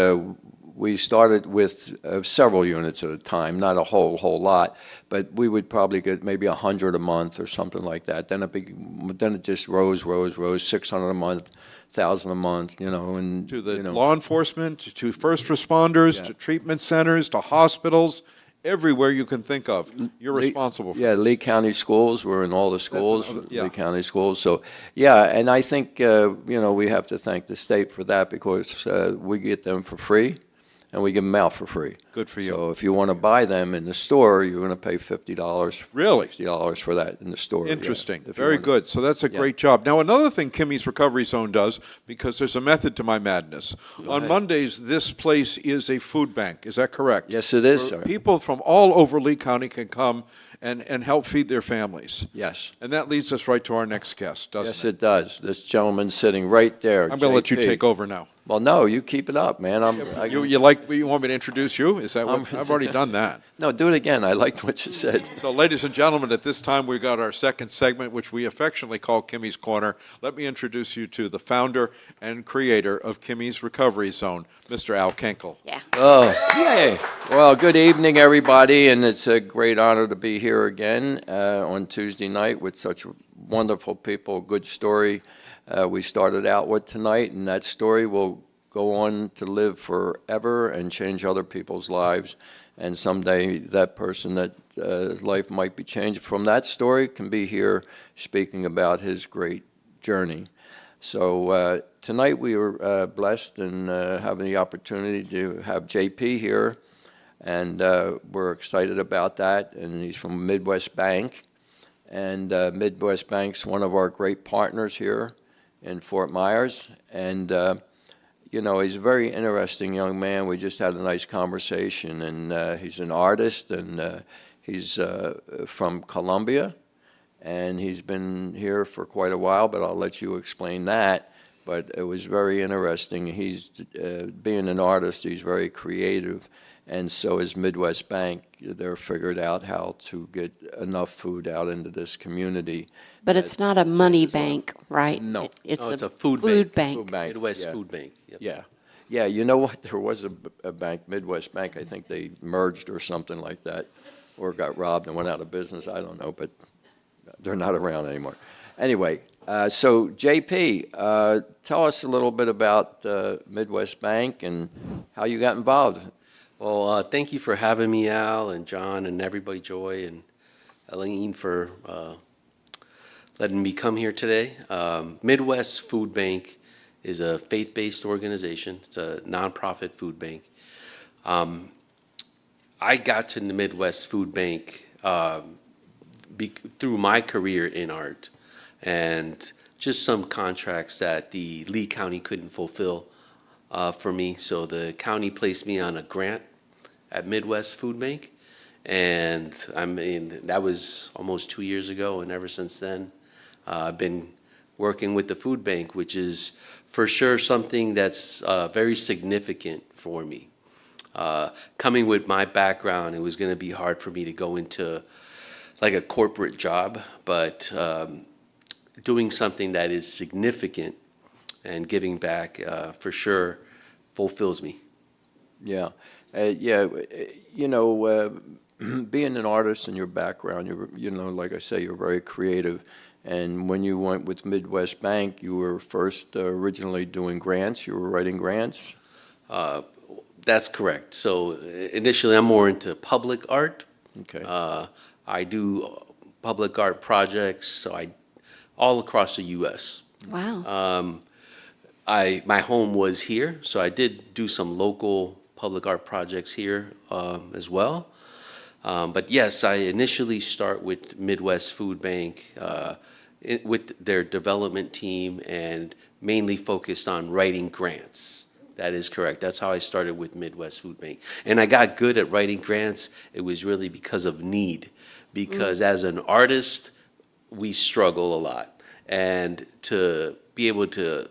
we started with several units at a time, not a whole lot, but we would probably get maybe 100 a month or something like that. Then it just rose, 600 a month, 1,000 a month, and To the law enforcement, to first responders, to treatment centers, to hospitals, everywhere you can think of. You're responsible for. Yeah, Lee County schools, we're in all the schools, yeah. Lee County schools. So, yeah, and I think, we have to thank the state for that because we get them for free and we give them out for free. Good for you. So if you want to buy them in the store, you're going to pay $50. Really? $60 for that in the store. yeah, Interesting. if you Very want to- good. So that's a great job. Now, another thing Kimmies Recovery Zone does, because there's a method to my madness. On ahead. Mondays, this place is a food bank. Is that correct? Yes, it is, Where sir. people from all over Lee County can come and help feed their families. Yes. And that leads us right to our next guest, doesn't Yes, it? it does. This gentleman sitting right there. I'm going to let you JP. take over now. Well, no, you keep it up, man. You want me to introduce you? Is that what? I've already done that. No, do it again. I liked what you said. So, ladies and gentlemen, at this time we've got our second segment, which we affectionately call Kimmies Korner. Let me introduce you to the founder and creator of Kimmies Recovery Zone, Mr. Al Kenkel. Yeah. Oh, yay. Well, good evening, everybody, and it's a great honor to be here again on Tuesday night with such wonderful people. Good story we started out with tonight, and that story will go on to live forever and change other people's lives. And someday that person that his life might be changed from that story can be here speaking about his great journey. So tonight we were blessed in having the opportunity to have JP here, and we're excited about that. And he's from Midwest Bank, and Midwest Bank's one of our great partners here in Fort Myers. And he's a very interesting young man. We just had a nice conversation, and he's an artist, and he's from Colombia, and he's been here for quite a while, but I'll let you explain that. But it was very interesting. He's, being an artist, he's very creative, and so is Midwest Bank. They're figured out how to get enough food out into this community. But it's not a money bank, right? No. It's No, a food bank. Food bank, Midwest yeah. Food Bank. Yep. Yeah. Yeah, you know what? There was a bank, Midwest Bank. I think they merged or something like that, or got robbed and went out of business. I don't know, but they're not around anymore. Anyway, so JP, tell us a little bit about Midwest Bank and how you got involved. Well, thank you for having me, Al and John and everybody, Joy and Elaine, for letting me come here today. Midwest Food Bank is a faith-based organization. It's a nonprofit food bank. I got to the Midwest Food Bank through my career in art and just some contracts that the Lee County couldn't fulfill for me. So the county placed me on a grant at Midwest Food Bank. And I mean, that was almost 2 years ago. And ever since then, I've been working with the food bank, which is for sure something that's very significant for me. Coming with my background, it was going to be hard for me to go into like a corporate job, but doing something that is significant and giving back for sure fulfills me. Yeah. Being an artist in your background, like I say, you're very creative. And when you went with Midwest Bank, you were first originally doing grants. You were writing grants. That's correct. So initially, I'm more into public art. Okay. I do public art projects all across the U.S. Wow. My home was here, so I did do some local public art projects here as well. But yes, I initially start with Midwest Food Bank with their development team and mainly focused on writing grants. That is correct. That's how I started with Midwest Food Bank. And I got good at writing grants. It was really because of need. Because as an artist, we struggle a lot. And to be able to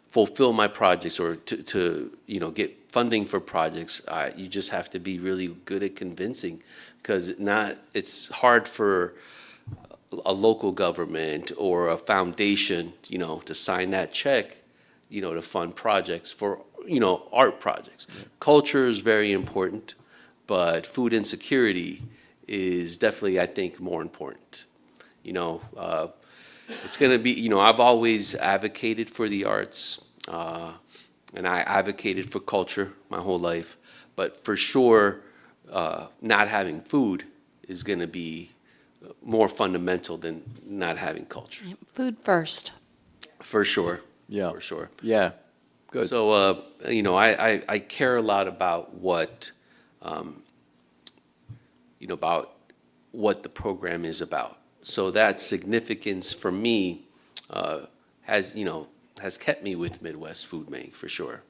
fulfill my projects or to get funding for projects, you just have to be really good at convincing, because it's hard for a local government or a foundation, to sign that check, to fund projects for, art projects. Culture is very important, but food insecurity is definitely, I think, more important. It's going to be, I've always advocated for the arts, and I advocated for culture my whole life, but for sure, not having food is going to be more fundamental than not having culture. Food first. For sure. Yeah. For sure. Yeah, good. So, I care a lot about what, about what the program is about. So that significance for me has kept me with Midwest Food Bank for sure.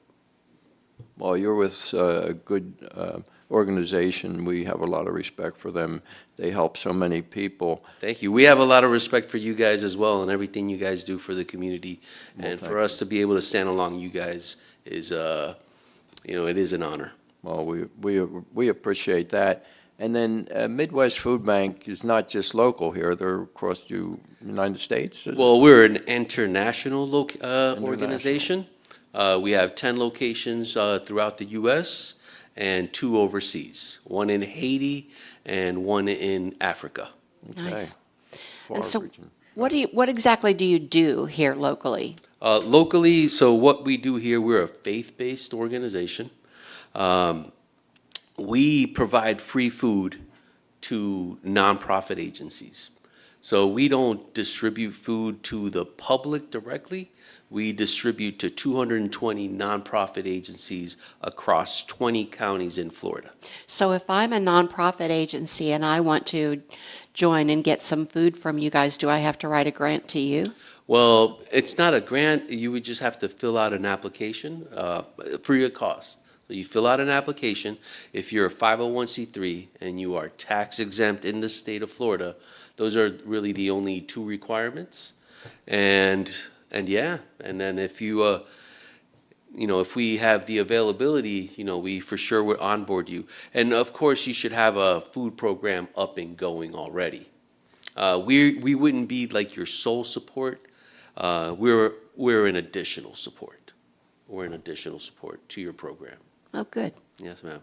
Well, you're with a good organization. We have a lot of respect for them. They help so many people. Thank you. We have a lot of respect for you guys as well and everything you guys do for the community. Well, and for us to be able to stand along you guys is, it is an honor. Well, we appreciate that. And then Midwest Food Bank is not just local here, they're across the United States? Well, we're an international organization. We have 10 locations throughout the U.S. and 2 overseas, 1 in Haiti and 1 in Africa. Nice. And so what exactly do you do here locally? Locally, so what we do here, we're a faith-based organization. We provide free food to nonprofit agencies. So we don't distribute food to the public directly. We distribute to 220 nonprofit agencies across 20 counties in Florida. So if I'm a nonprofit agency and I want to join and get some food from you guys, do I have to write a grant to you? Well, it's not a grant. You would just have to fill out an application free of cost. So you fill out an application. If you're a 501c3 and you are tax exempt in the state of Florida, those are really the only 2 requirements. And then if you, if we have the availability, we for sure would onboard you. And of course, you should have a food program up and going already. We wouldn't be like your sole support. We're an additional support. We're an additional support to your program. Oh, good. Yes, ma'am.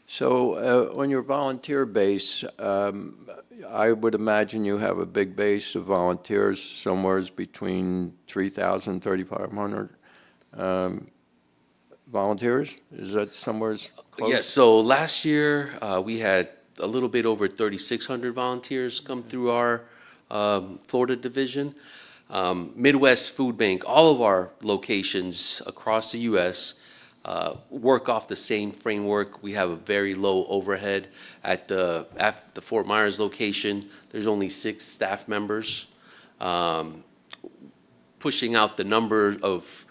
So on your volunteer base, I would imagine you have a big base of volunteers, somewhere between 3,000 and 3,500 volunteers? Is that somewhere close? Yes, so last year we had a little bit over 3,600 volunteers come through our Florida division. Midwest Food Bank, all of our locations across the U.S. Work off the same framework. We have a very low overhead. At the Fort Myers location, there's only 6 staff members. Pushing out the number of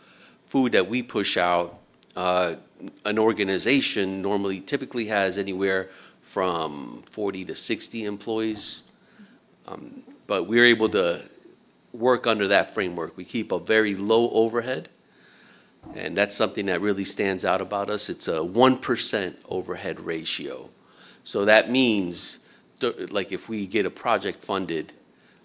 food that we push out, an organization typically has anywhere from 40 to 60 employees. But we're able to work under that framework. We keep a very low overhead. And that's something that really stands out about us. It's a 1% overhead ratio. So that means, like if we get a project funded,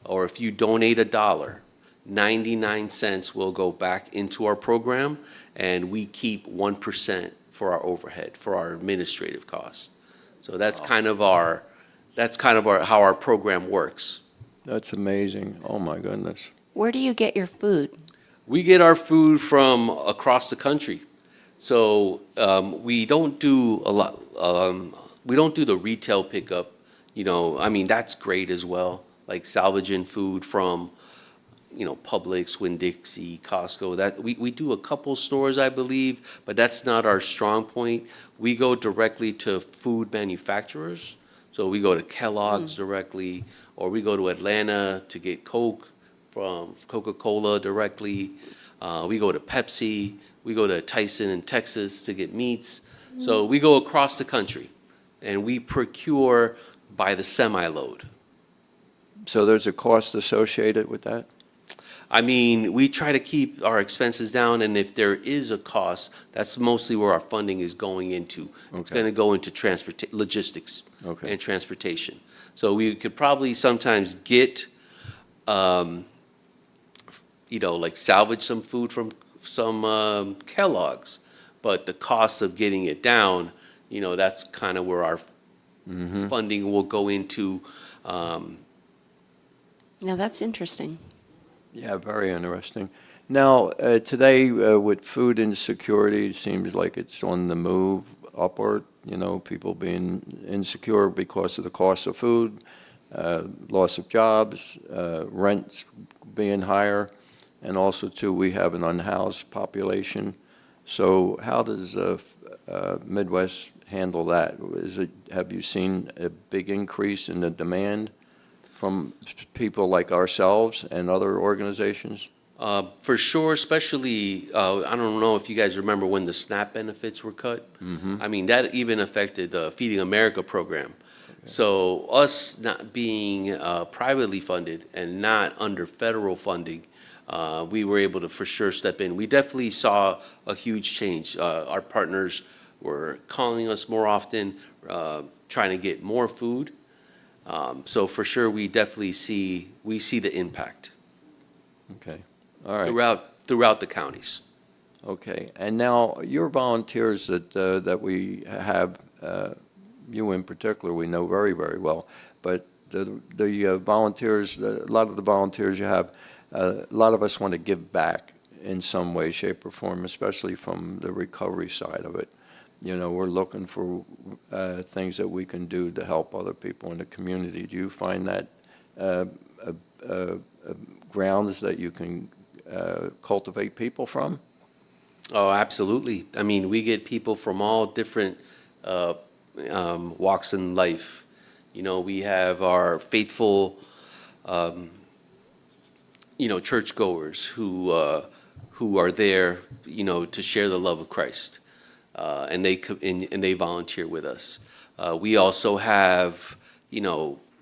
or if you donate $1, 99 cents will go back into our program, and we keep 1% for our overhead, for our administrative costs. So that's kind of how our program works. That's amazing. Oh my goodness. Where do you get your food? We get our food from across the country. So we don't do a lot, we don't do the retail pickup, that's great as well, like salvaging food from, Publix, Winn-Dixie, Costco. That we do a couple stores, I believe, but that's not our strong point. We go directly to food manufacturers. So we go to Kellogg's directly, or we go to Atlanta to get Coke from Coca-Cola directly. We go to Pepsi. We go to Tyson in Texas to get meats. So we go across the country, and we procure by the semi-load. So there's a cost associated with that? We try to keep our expenses down, and if there is a cost, that's mostly where our funding is going into. Okay. It's going to go into logistics and transportation. So we could probably sometimes get like salvage some food from some Kellogg's. But the cost of getting it down, that's kind of where our funding will go into. Now, that's interesting. Yeah, very interesting. Now, today, with food insecurity, it seems like it's on the move upward, people being insecure because of the cost of food, loss of jobs, rents being higher, and also, too, we have an unhoused population. So how does Midwest handle that? Have you seen a big increase in the demand from people like ourselves and other organizations? For sure, especially, I don't know if you guys remember when the SNAP benefits were cut. I mean, that even affected the Feeding America program. So us not being privately funded and not under federal funding, we were able to for sure step in. We definitely saw a huge change. Our partners were calling us more often, trying to get more food. So for sure, we definitely see the impact. Okay, all right. Throughout the counties. Okay, and now your volunteers that we have, you in particular, we know very, very well, but the volunteers, a lot of the volunteers you have, a lot of us want to give back in some way, shape, or form, especially from the recovery side of it. We're looking for things that we can do to help other people in the community. Do you find that grounds that you can cultivate people from? Oh, absolutely. I mean, we get people from all different walks in life. We have our faithful, churchgoers who are there, to share the love of Christ, and they volunteer with us. We also have,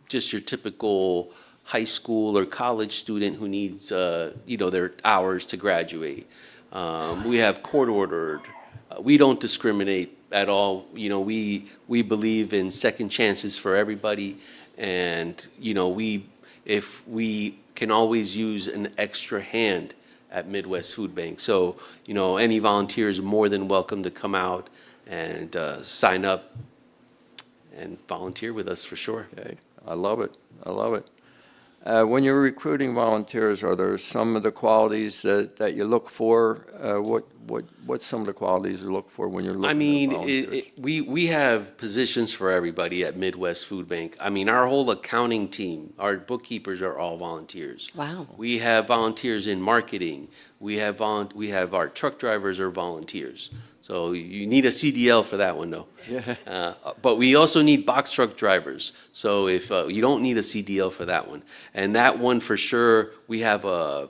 just your typical high school or college student who needs, their hours to graduate. We have court-ordered. We don't discriminate at all. We believe in second chances for everybody, and if we can always use an extra hand at Midwest Food Bank. So any volunteer is more than welcome to come out and sign up and volunteer with us for sure. Okay, I love it. I love it. When you're recruiting volunteers, are there some of the qualities that you look for? What's some of the qualities you look for when you're looking at volunteers? We have positions for everybody at Midwest Food Bank. I mean, our whole accounting team, our bookkeepers are all volunteers. Wow. We have volunteers in marketing. We have our truck drivers are volunteers. So you need a CDL for that one, though. Yeah. But we also need box truck drivers. So if you don't need a CDL for that one, and that one for sure, we have a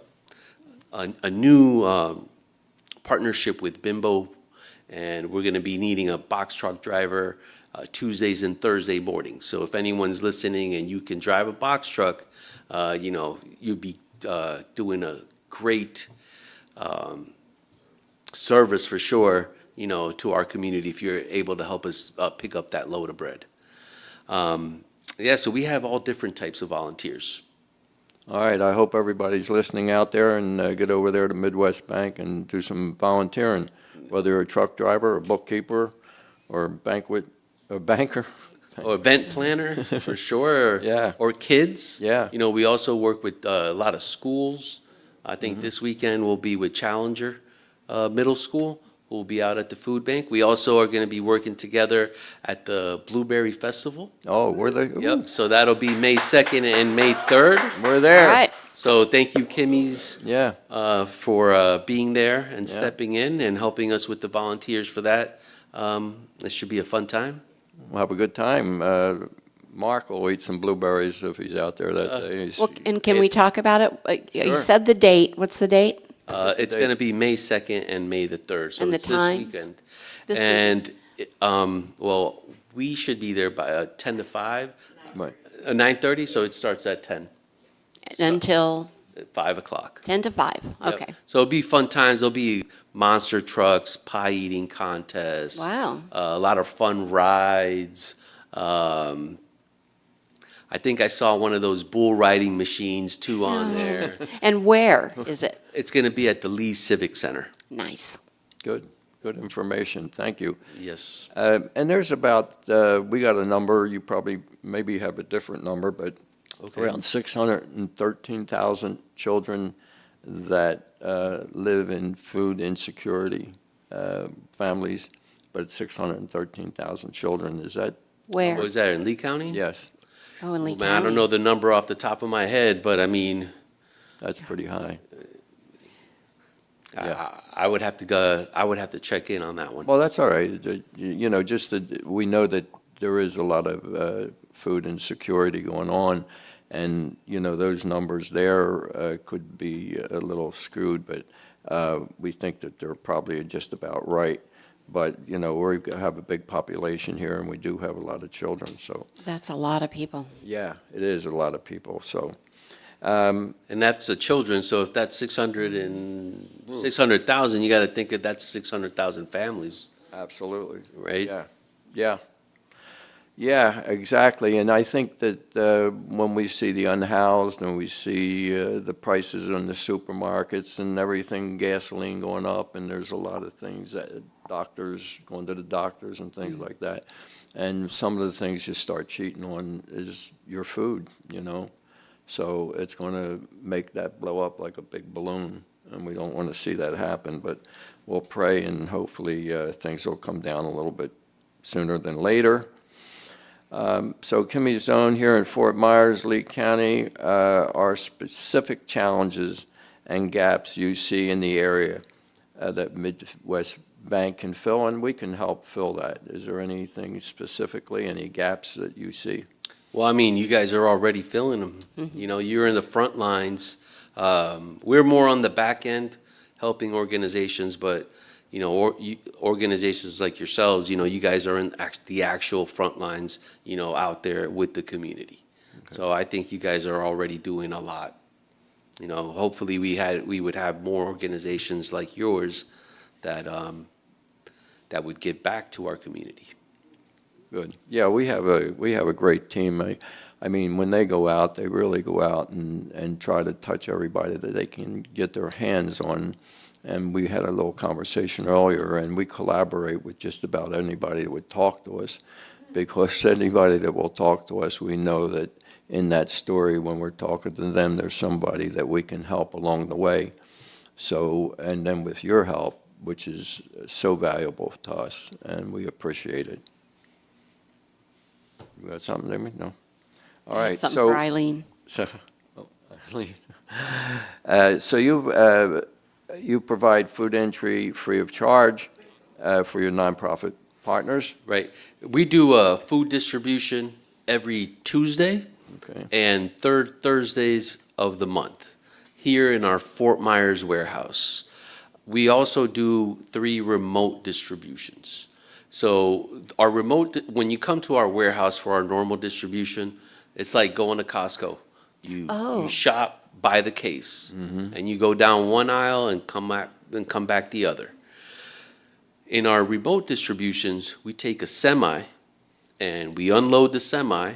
new partnership with Bimbo, and we're going to be needing a box truck driver Tuesdays and Thursday mornings. So if anyone's listening and you can drive a box truck, you'd be doing a great service for sure. To our community, if you're able to help us pick up that load of bread. So we have all different types of volunteers. All right, I hope everybody's listening out there and get over there to Midwest Bank and do some volunteering, whether you're a truck driver, a bookkeeper, or a banker. Or event planner, for sure. Yeah. Or kids. Yeah. We also work with a lot of schools. I think this weekend we'll be with Challenger Middle School. We'll be out at the food bank. We also are going to be working together at the Blueberry Festival. Oh, we're there. Yep. So that'll be May 2nd and May 3rd. We're there. All right. So thank you, Kimmies, Yeah. for being there and stepping in and helping us with the volunteers for that. It should be a fun time. We'll have a good time. Mark will eat some blueberries if he's out there that day. Well, and can we talk about it? You Sure. said the date. What's the date? It's going to be May 2nd and May the 3rd. So And the it's times? this weekend. This And well, we should be there by 10 to 5, Right. 9:30. So it starts at 10. Until 5 o'clock. 10 to 5. Yep. Okay. So it'll be fun times. There'll be monster trucks, pie eating contests. Wow. A lot of fun rides. I think I saw one of those bull riding machines too on there. And where is it? It's going to be at the Lee Civic Center. Nice. Good information, thank you. Yes. And there's about, we got a number, you probably maybe have a different number, but around 613,000 children that live in food insecurity families, but it's 613,000 children. Is that? Where? Was that in Lee County? Yes. Oh, in Lee Well, man, County. I don't know the number off the top of my head, but I mean, That's pretty high. I would have to go. I would have to check in on that one. Well, that's all right. You know, just that we know that there is a lot of food insecurity going on, and you know those numbers there could be a little skewed, but we think that they're probably just about right. But you know, we have a big population here, and we do have a lot of children. So That's a lot of people. yeah, it is a lot of people. So. And that's the children. So if that's 600,000, you got to think that that's 600,000 families. Absolutely. Right? Yeah, exactly. And I think that when we see the unhoused and we see the prices in the supermarkets and everything, gasoline going up, and there's a lot of things that doctors, going to the doctors and things like that. And some of the things you start cheating on is your food, you know. So it's going to make that blow up like a big balloon, and we don't want to see that happen. But we'll pray, and hopefully things will come down a little bit sooner than later. So Kimmies Zone here in Fort Myers, Lee County, are specific challenges and gaps you see in the area that Midwest Bank can fill, and we can help fill that. Is there anything specifically, any gaps that you see? Well, I mean, you guys are already filling them. Mm-hmm. You know, you're in the front lines. We're more on the back end, helping organizations, but, you know, organizations like yourselves, you know, you guys are in the actual front lines, you know, out there with the community. Okay. So I think you guys are already doing a lot. You know, hopefully we would have more organizations like yours that that would give back to our community. Good. Yeah, we have a great team. I mean, when they go out, they really go out and try to touch everybody that they can get their hands on. And we had a little conversation earlier, and we collaborate with just about anybody that would talk to us, because anybody that will talk to us, we know that in that story, when we're talking to them, there's somebody that we can help along the way. So, and then with your help, which is so valuable to us, and we appreciate it. You got something, Amy? No? All right. Something for Eileen. So, Eileen. So you provide food entry free of charge for your nonprofit partners? Right. We do food distribution every Tuesday and third Thursdays of the month here in our Fort Myers warehouse. We also do 3 remote distributions. So our remote, when you come to our warehouse for our normal distribution, it's like going to Costco. You shop by the case, and you go down one aisle and come back the other. In our remote distributions, we take a semi, and we unload the semi,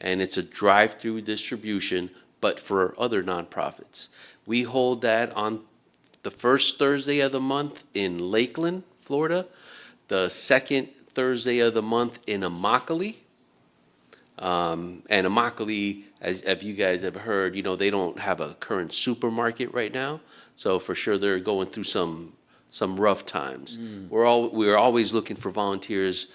and it's a drive-through distribution, but for other nonprofits. We hold that on the first Thursday of the month in Lakeland, Florida, the second Thursday of the month in Immokalee. And Immokalee, as you guys have heard, you know, they don't have a current supermarket right now. So for sure they're going through some rough times. We're always looking for volunteers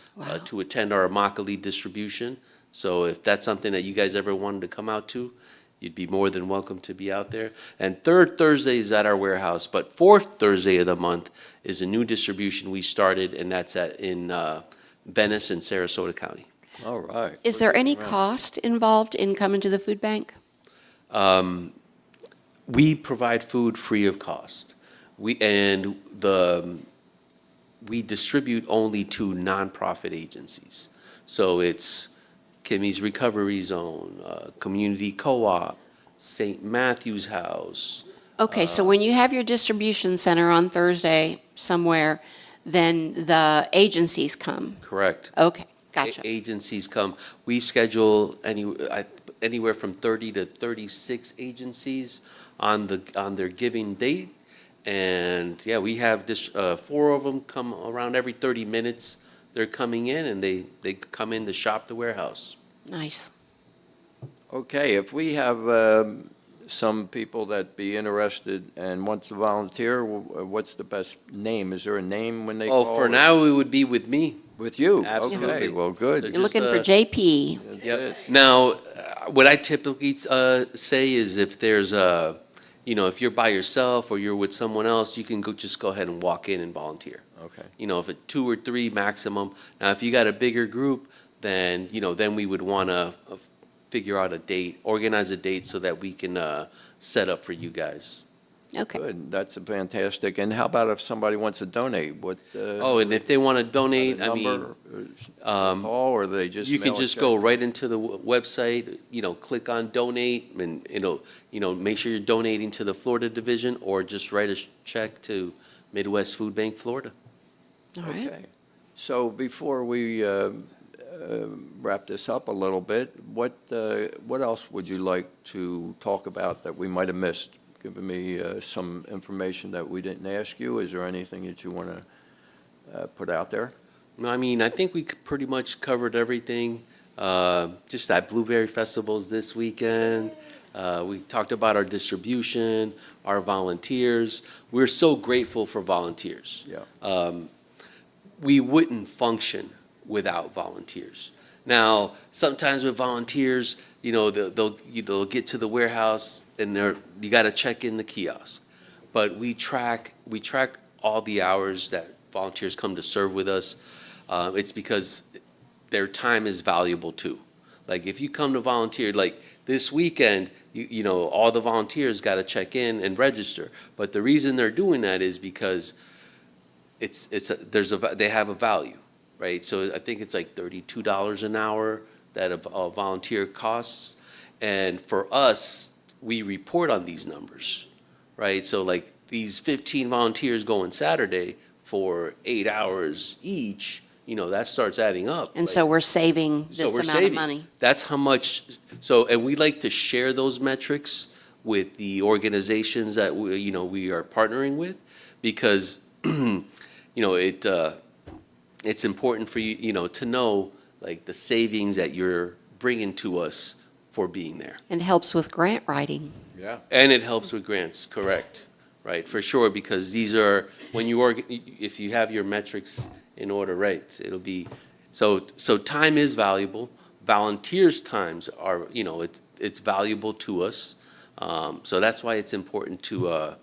to attend our Immokalee distribution. So if that's something that you guys ever wanted to come out to, you'd be more than welcome to be out there. And third Thursday is at our warehouse, but fourth Thursday of the month is a new distribution we started, and that's in Venice and Sarasota County. All right. Is there any cost involved in coming to the food bank? We provide food free of cost. We distribute only to nonprofit agencies. So it's Kimmies Recovery Zone, Community Co-op, St. Matthew's House. Okay, so when you have your distribution center on Thursday somewhere, then the agencies come? Correct. Okay, gotcha. Agencies come. We schedule anywhere from 30 to 36 agencies on their giving date. And yeah, we have this 4 of them come around every 30 minutes. They're coming in and they come in to shop the warehouse. Nice. Okay, if we have some people that be interested and wants to volunteer, what's the best name? Is there a name when they call? Oh, for now, it would be with me. With you? Absolutely. Okay, well, good. So You're looking just, for JP. That's Yep. it. Now, what I typically say is if there's if you're by yourself or you're with someone else, you can just go ahead and walk in and volunteer. Okay. If it's 2 or 3 maximum. Now, if you got a bigger group, then, then we would want to figure out a date, organize a date so that we can set up for you guys. Okay. Good, that's fantastic. And how about if somebody wants to donate? What? And if they want to donate, I mean, call, or they just you can mail a just check? go right into the website, click on donate, and make sure you're donating to the Florida division, or just write a check to Midwest Food Bank, Florida. All right. Okay. So before we wrap this up a little bit, what else would you like to talk about that we might have missed? Giving me some information that we didn't ask you. Is there anything that you want to put out there? No, I mean, I think we pretty much covered everything. Just that Blueberry Festival's this weekend. We talked about our distribution, our volunteers. We're so grateful for volunteers. Yeah. We wouldn't function without volunteers. Now, sometimes with volunteers, they'll get to the warehouse and you got to check in the kiosk. But we track all the hours that volunteers come to serve with us. It's because their time is valuable too. Like if you come to volunteer, like this weekend, all the volunteers got to check in and register. But the reason they're doing that is because they have a value, right? So I think it's like $32 an hour that a volunteer costs. And for us, we report on these numbers, right? So like these 15 volunteers going Saturday for 8 hours each, that starts adding up. And so we're saving this amount of money. That's how much. And we like to share those metrics with the organizations that we are partnering with, because it's important for you to know like the savings that you're bringing to us for being there. And helps with grant writing. Yeah. And it helps with grants, correct, right, for sure, because these are, if you have your metrics in order, right, it'll be, so time is valuable. Volunteers' times are, it's valuable to us. So that's why it's important to,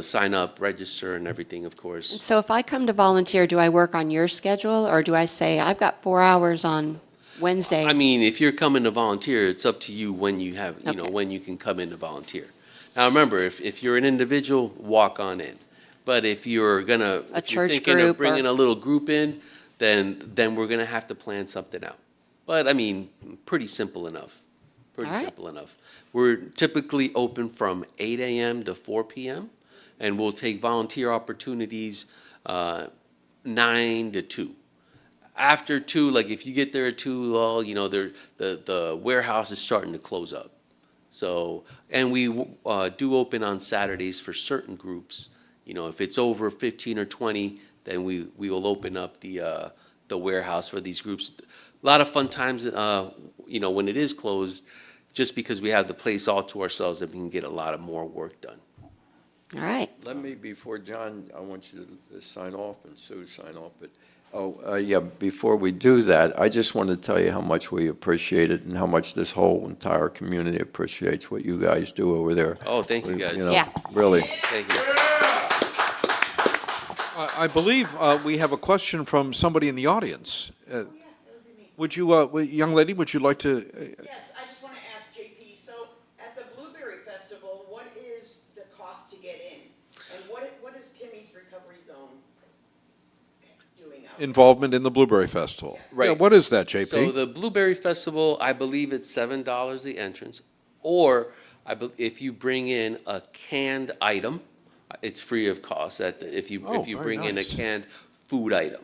sign up, register and everything, of course. So if I come to volunteer, do I work on your schedule, or do I say, I've got 4 hours on Wednesday? I mean, if you're coming to volunteer, it's up to you when you have, Okay. when you can come in to volunteer. Now, remember, if you're an individual, walk on in. But if you're church thinking group of bringing or- a little group in, then we're gonna have to plan something out. But I mean, pretty simple enough. Pretty All right. simple enough. We're typically open from 8 a.m. to 4 p.m. and we'll take volunteer opportunities 9 to 2. After 2, like if you get there at 2, well, the warehouse is starting to close up. So, and we do open on Saturdays for certain groups. If it's over 15 or 20, then we will open up the warehouse for these groups. A lot of fun times, when it is closed, just because we have the place all to ourselves and we can get a lot of more work done. All right. Let me, before John, I want you to sign off and Sue sign off, but, before we do that, I just want to tell you how much we appreciate it and how much this whole entire community appreciates what you guys do over there. Oh, thank you, guys. Yeah. Really. Thank you. I believe we have a question from somebody in the audience. Would you, young lady, would you like to? Yes, I just want to ask JP, so at the Blueberry Festival, what is the cost to get in? And what is Kimmies Recovery Zone doing out there? Involvement in the Blueberry Festival. Right. Yeah, what is that, JP? So the Blueberry Festival, I believe it's $7 the entrance, or if you bring in a canned item, it's free of cost. If you very bring in a nice. canned food item.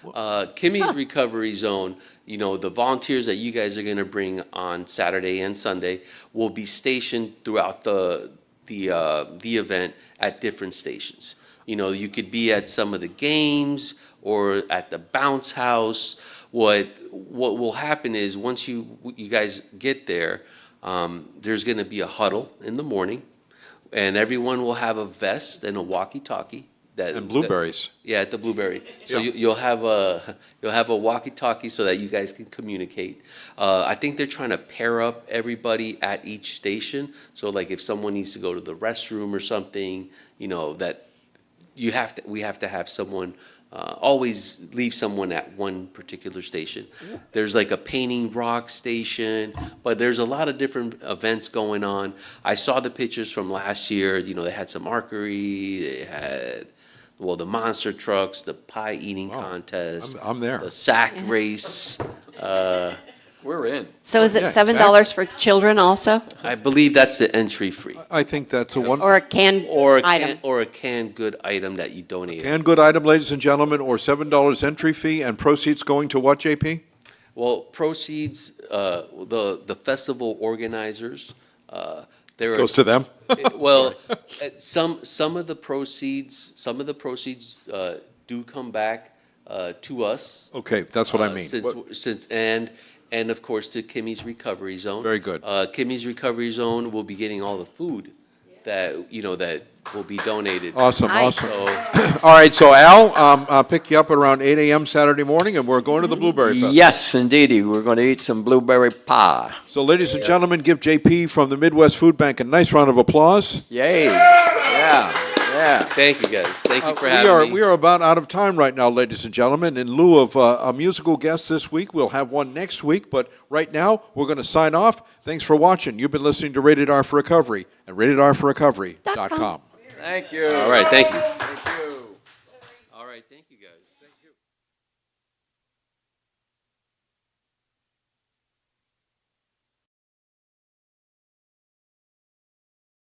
Kimmies Recovery Zone, you know, the volunteers that you guys are going to bring on Saturday and Sunday will be stationed throughout the event at different stations. You know, you could be at some of the games or at the bounce house. What will happen is once you guys get there, there's going to be a huddle in the morning, and everyone will have a vest and a walkie-talkie. And blueberries. At the Blueberry. So Yeah. you'll have a walkie-talkie so that you guys can communicate. I think they're trying to pair up everybody at each station. So like if someone needs to go to the restroom or something, you know, that we have to have someone always leave someone at one particular station. There's like a painting rock station, but there's a lot of different events going on. I saw the pictures from last year. You know, they had some archery, they had the monster trucks, the pie eating contest. I'm there. The sack race. We're in. So is it $7 for children also? I believe that's the entry fee. I think that's a one. Or a canned item? Or a canned good item that you donate. Canned good item, ladies and gentlemen, or $7 entry fee, and proceeds going to what, JP? Well, proceeds, the festival organizers, Goes to them? Well, some of the proceeds do come back to us. Okay, that's what I mean. And of course to Kimmies Recovery Zone. Very good. Kimmies Recovery Zone will be getting all the food that will be donated. Awesome, Nice. awesome. All right, so Al, I'll pick you up at around 8 a.m. Saturday morning, and we're going to the Blueberry Festival. Yes, indeedy. We're going to eat some blueberry pie. So, ladies and gentlemen, give JP from the Midwest Food Bank a nice round of applause. Yay. Yeah. Thank you, guys. Thank you for having me. We are about out of time right now, ladies and gentlemen. In lieu of a musical guest this week, we'll have one next week. But right now, we're going to sign off. Thanks for watching. You've been listening to Rated R for Recovery at ratedrforrecovery.com. Thank you. All right, thank you. Thank you. All right, thank you, guys.